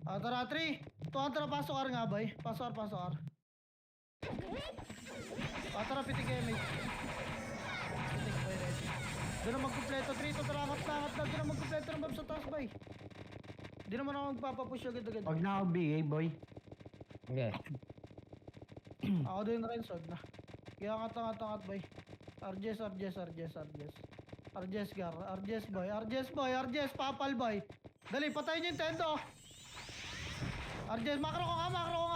Tara, 3. Tara, pasok, Ar nga, boy. Pasok, Ar. Tara, pitik kayo, mate. Pitik, boy, ready. Doon na magkumpleto, 3. Tara, angat na. Doon na magkumpleto ng map sa taas, boy. Di naman ako magpapapush agad. Wag na ako BA, boy. Okay. Ako din rin, sod na. Kaya angat, boy. RGS, Gar. RGS, boy. Papal, boy. Dali, patayin niyo yung tendo. RGS, makro ko nga,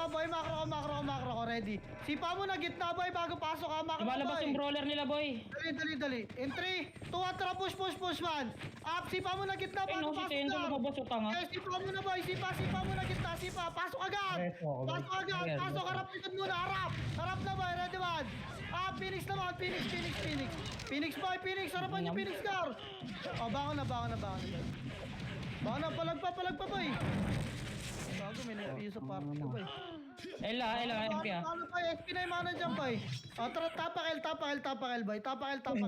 boy. Makro ko, ready. Sipa mo na gitna, boy, bago pasok, makro ko, Lumalabas boy. yung brawler nila, boy. Dali. In 3, 2, 1, tara, push, man. Up, sipa mo na gitna, Ay, bago no, si pasok, Tendo Gar. lumabas yung tanga. Okay, sipa mo na, boy. Sipa mo na gitna, pasok agad. Pasok, harap na, boy. Ready, 1. Phoenix naman, Phoenix, boy. Harapan yung Phoenix, Gar. Bangon na. Bangon na, palag pa, boy. Bago, may nagpiyo sa party ko, boy. Ela, MP, Ano pa, SP na yung mga nandiyan, boy. Tara, tapakil, boy. Tapakil, boy.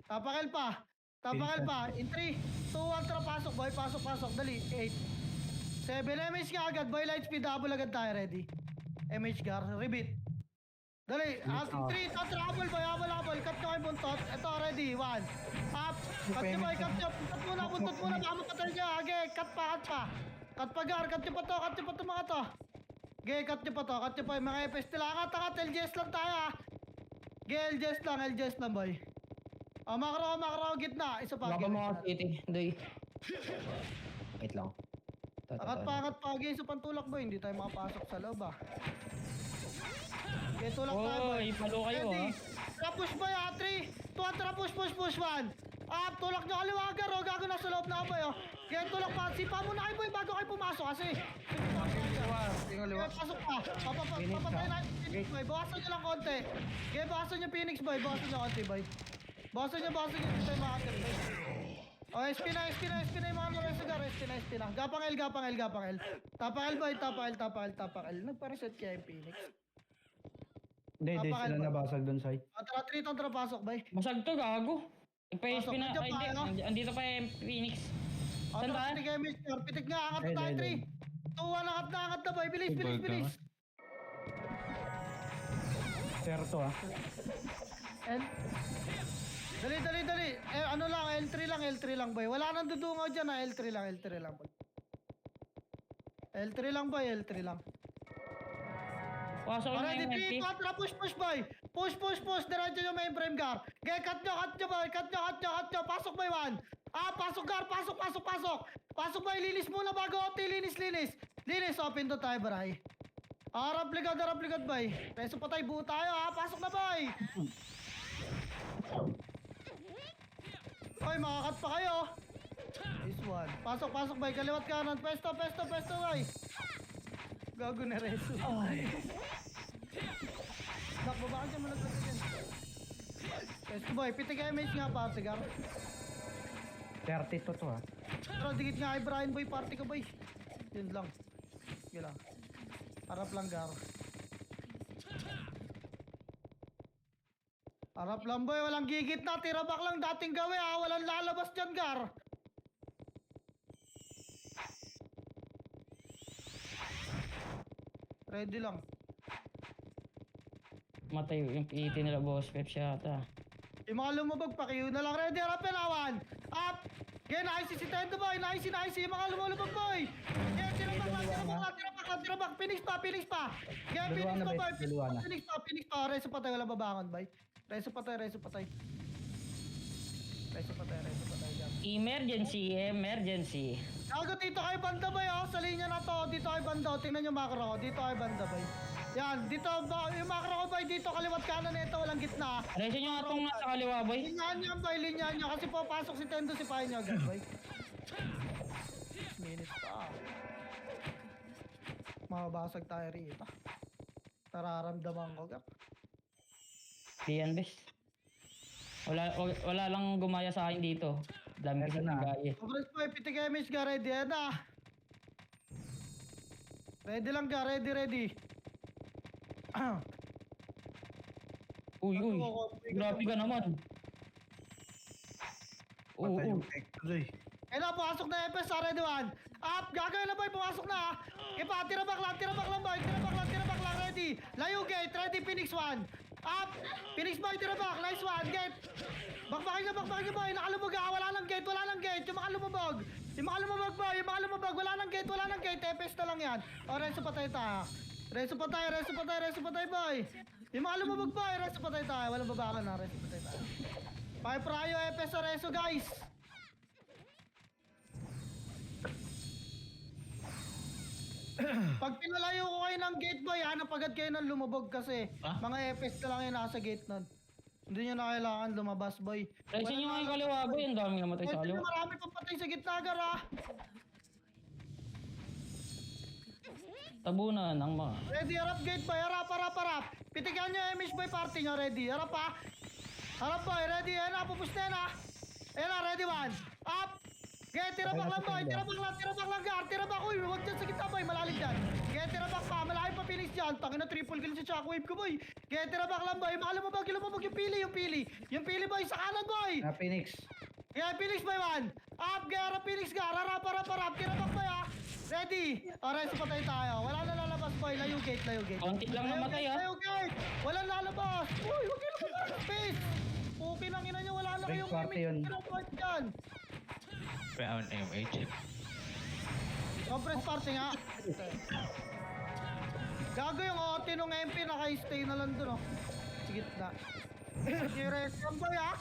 Tapakil pa. In 3, 2, 1, tara, pasok, boy. Pasok. Dali, 8, 7, MH ka agad, boy. Light speed, double agad tayo, ready. MH, Gar, rebeat. Dali, in 3, habol, boy. Cut nyo kayo buntot. Ito, ready, 1. Up. Cut nyo, boy. Cut muna. Baka mapatay nyo. Okay, cut pa. Cut pa, Gar. Cut nyo pa to, mga to. Okay, cut nyo pa. Yung mga FS nila. Angat. LGS lang tayo, Okay, LGS lang, boy. Makro, gitna. Isa pa. Baka mga city. Doy. Wait lang. Angat pa. Okay, isa pang tulak, boy. Hindi tayo makapasok sa loob, Okay, tulak tayo, boy. Oy, palo kayo, Ready. Tara, push, boy, 3, 2, tara, push, 1. Tulak nyo kaliwa, Gar, gago na sa loob na, boy, Okay, tulak pa. Sipa muna kayo, boy, bago kayo pumasok, kasi. Okay, pasok pa. Papatay na yung Phoenix, boy. Bawasan nyo lang konti. Okay, bawasan nyo Phoenix, boy. Bawasan nyo konti, boy. Bawasan nyo. Hindi tayo makakit, boy. SP na yung mga nareso, Gar. SP na. Gapang L. Tapakil, boy. Tapakil. Nagpa-reset kaya yung Phoenix. Hindi, sila nabasag doon, Sai. Tara, 3, tara, pasok, boy. Masag to, gago. Nagpa-SP na. Pasok, Ay, nandiyan ba, hindi. Andito pa yung Phoenix. Saan ba? Pitik MH, pitik nga, angat na Ayun, tayo, ayun, 3. 2, 1, angat na, boy. Bilis, bilis, Gold bilis. Certo ah. Dali. Ano lang, L3 lang, boy. Wala nang dudungaw dyan, L3 lang, boy. L3 lang, boy, L3 lang. Pasok na Alright, yung 3, MP. 4, push, boy. Push. Diretso yung mainframe, Gar. Okay, cut nyo, boy. Cut nyo. Pasok, boy, 1. Pasok, Gar. Pasok. Pasok, boy. Linis muna bago OT. Linis. Linis, open to tayo, baray. Harap likod, boy. Peso pa tayo, buo tayo, ha. Pasok na, boy. Boy, makakat pa kayo. This one. Pasok, boy. Kaliwat kanan. Pesto, boy. Gago na reso. Baba ka dyan, malaglag ka dyan. Pesto, boy. Pitik MH nga, party, Gar. 32 to ah. Pero dikit nga kay Brian, boy. Party ka, boy. Yun lang. Yun lang. Harap lang, Gar. Harap lang, boy. Walang gigit na. Tirabak lang dating gawi, ha. Walang lalabas dyan, Gar. Ready lang. Matay yung PT nila, boss. Pep siya ata. Yung mga lumabag pa kayo na lang. Ready, harap yan, awan. Up! Yan, nice si Tendo, boy. Nice. Yung mga lumabag, boy. Yan, tirabak. Phoenix pa. Yan, Phoenix pa, boy. Dalawa na. Phoenix pa. Reso pa tayo, wala babangon, boy. Reso pa tayo. Dyan. Emergency. Gago, dito kayo banda, boy, oh. Sa linya na to. Dito kayo banda, oh. Tingnan yung macro, oh. Dito kayo banda, boy. Yan, dito, yung macro ko, boy. Dito, kaliwat kanan nito, walang gitna. Reso nyo nga itong nasa kaliwa, boy. Linyahan nyo. Kasi po, pasok si Tendo, si Payo nyo agad, boy. 6 minutes pa. Mababasag tayo rito. Nararamdaman ko, gap. Diyan, bes. Wala lang gumaya sa akin dito. Dami kasi Eto na. nagaya. Sobres po, pitik MH ka, ready, yan na. Ready lang ka, ready. Uy. Grabe ka naman. Patay Oo. yung X-ray. Ayun na, pumasok na FS, ready one. Up, gagawin na, boy, pumasok na. Ipa, tirabak lang, boy. Tirabak lang, ready. Layo gate, ready, Phoenix 1. Up, Phoenix boy, tirabak, nice one, gate. Bakbakin ka, boy. Nakalubog ha, wala lang gate. Yung mga lumabog, boy. Wala lang gate. FS na lang yan. O, reso pa tayo. Reso pa tayo, boy. Yung mga lumabog, boy. Reso pa tayo. Walang babakan na, reso pa tayo. Five Prayo, FS sa reso, guys. Pag pinalayo ko kayo ng gate, boy, hanap agad kayo ng lumabog kasi mga FS na lang yung nasa gate nun. Hindi nyo na kailangan lumabas, boy. Reso nyo nga yung kaliwa, boy. Ang daming namatay sa kaliwa. Marami pang patay sa gitna, Gar, ha. Tabunan ang mga. Ready, harap gate, boy. Harap. Pitikan nyo, MH, boy, party nyo. Ready, harap, ha. Harap, boy. Ready, ayan na, pupus na yan, ha. Ayan na, ready, one. Up. Gate, tirabak lang, boy. Tirabak lang, Gar. Tirabak, uy. Huwag dyan sa gitna, boy. Malalim dyan. Gate, tirabak pa. Malalim pa Phoenix dyan. Tangin na triple kill sa shockwave ko, boy. Gate, tirabak lang, boy. Mga lumabag yung pili. Yung pili, boy. Sa kanan, boy. Na Phoenix. Yeah, Phoenix by one. Up, Gara, Phoenix, Gara. Harap. Tirabak, boy, ha. Ready. Alright, so patay tayo. Wala na lalabas, boy. Layo gate. Konti lang namatay, ha. Layo gate. Wala lalabas. Uy, huwag kayo lumabas. Space. Okay lang, ina nyo. Wala na Break kayong party yun. dyan. Round MH. Compress party nga. Gago yung OT nung MP. Naka-stay na lang dun, oh. Sige na. Sige, boy, ha.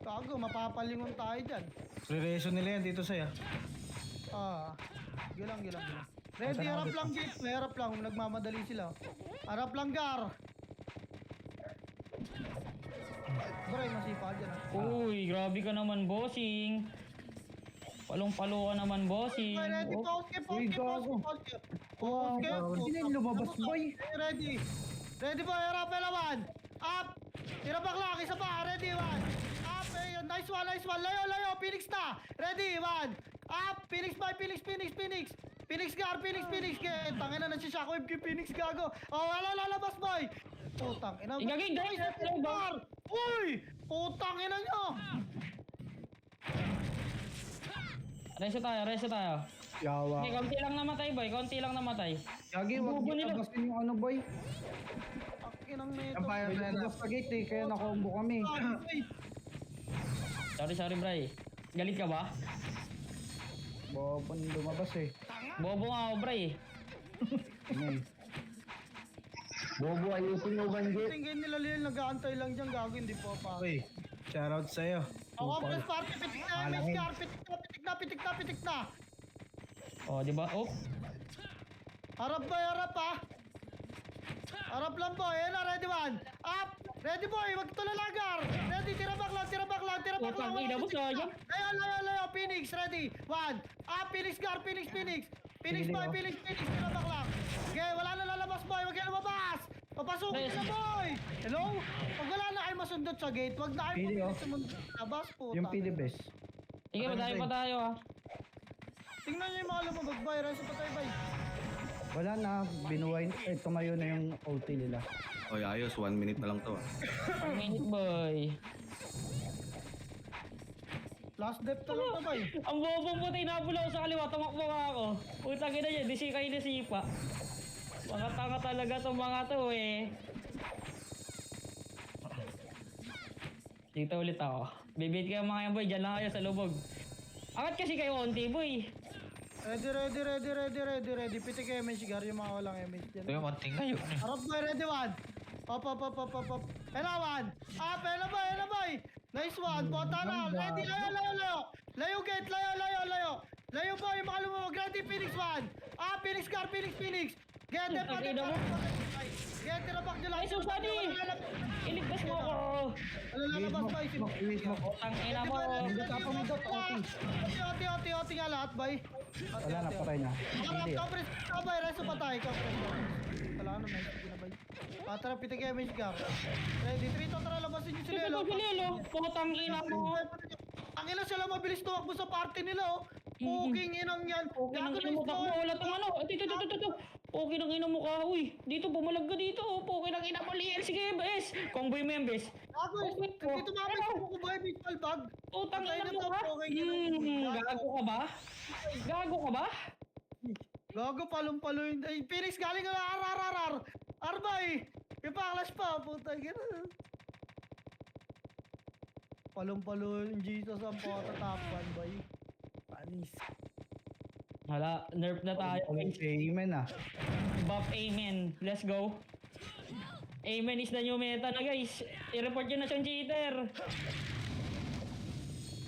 Gago, mapapalingon tayo dyan. Re-reso nila yan dito sa'yo. Gilang. Ready, harap lang gate. Harap lang, nagmamadali sila. Harap lang, Gar. Bray, masipa dyan, ha. Uy, grabe ka naman, bossing. Palong-palo ka naman, bossing. Okay, ready, Oh, pause. Wow, hindi na lumabas, boy. Ready, boy, harap, Elawan. Up. Tirabak lang, isa pa. Ready, one. Up, ayun. Nice one. Layo. Phoenix na. Ready, one. Up. Phoenix, Gar. Tangin na si Shockwave kay Phoenix, gago. Oh, wala lalabas, boy. Putang ina. Igagay, guys. Gar. Uy! Putang ina nyo! Reso tayo. Yawa. Okay, konti lang namatay, boy. Konti lang namatay. Gagi, wag Bubo niyo nila. tabasin yung ano, boy. Akinang nito. Ang fire May na labas sa gate eh, kaya nakombo kami. Sorry, Bray. Galit ka ba? Bobo lumabas eh. Bobo nga ako, Bray. Ngayon. Bobo, ayusin mo bandit. Tingin nila Lil, nag-aantay lang dyan, gago, hindi po pa. Uy, shoutout sa'yo. Ako, press party, pitik na, MS car, pitik na. Oh, di ba? Oh. Harap boy, harap ha. Harap lang boy, ayan na, ready one. Up, ready boy, wag tulalagar. Ready, tira back lang. Putang ina mo, sayang. Layo, Phoenix, ready. One, up, Phoenix car, Phoenix. Phoenix boy, Phoenix, tira back lang. Okay, wala na lalabas boy, wag kayo lumabas. Papasukin na boy. Hello? Pag wala na kayo masundot sa gate, wag na kayo Pili, oh. sumunod sa labas po. Yung Pilibes. Sige, madami pa tayo, ha. Tingnan nyo yung mga lumabag boy, rise pa tayo boy. Wala na, binuhay, tumayo na yung OT nila. Oy, ayos. 1 minute na lang to. Minute, boy. Last depth na lang to boy. Ang bobong puti, nabula ko sa kaliwa, tumakbo nga ako. Putang ina niya, di si kayo nasipa. Mga tanga talaga tong mga to eh. Dito ulit ako. Bibit kayo mga yan boy, dyan lang kayo sa lubog. Angat kasi kayo onti boy. Ready. Pitik kayo may sigar, yung mga walang MS dyan. Ito yung konting kayo. Harap boy, ready one. Up. Hela one. Up, hela boy. Nice one, pota na. Ready, layo. Layo gate, layo. Layo boy, mga lumawag. Ready, Phoenix one. Ah, Phoenix car, Phoenix. Get them, Ang ina mo. Get the back nyo lang. Ay, Susani! Iligtas mo ako. Lalabas boy. Iwis mo. Putang ina mo. Oti nga lahat boy. Wala na, patay na. Harap, Hindi. kapres. Boy, reso pa tayo, kapres. Wala na, may sige na boy. Tara, pitik kayo may sigar. Ready, Trito, tara, labasin nyo sila. Ito si Lilo. Putang ina mo. Ang ina sila mabilis tumakbo sa party nila, oh. Puking inang yan. Okay nang ina mo ka. Wala tong ano. Ito. Okay nang ina mo ka. Uy, dito bumalag ka dito. Okay nang ina mo, Liel. Sige, bes. Kongboy mo yan, bes. Ako, dito mamay ko ba yung baseball bag? Putang Patay ina na mo to, ka. okay, ina. Gago ka ba? Gago, palong-palo yun. Ay, Phoenix, galing ka na, Arbay! Ipaklas pa, puta, gano'n. Palong-palo yung Jesus ang pakatatapan, bay. Panis. Hala, nerf na tayo. Amen ah. Buff Amen. Let's go. Amen is the new meta na guys. I-report yun na siyang cheater.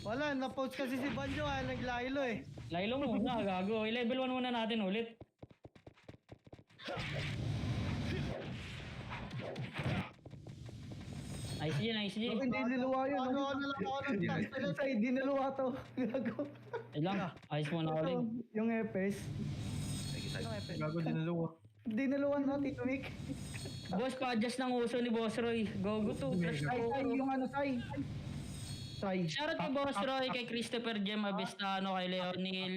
Wala, na-post kasi si Banjo, naglaylo eh. Lailo muna, gago. I-level 1 muna natin ulit. Nice G. Hindi niluwa yun. Ano na lang ako ng tax. Hindi niluwa to. Gago. Ay lang, ayos muna ulit. Yung Epes. Gago din naluwa. Hindi niluwa no, Tito Vic. Boss, pa-adjust ng uso ni Boss Roy. Go to. Trash Sai, yung ano, Sai. Shoutout kay Boss Roy, kay Christopher Jem Abestano, kay Leonil,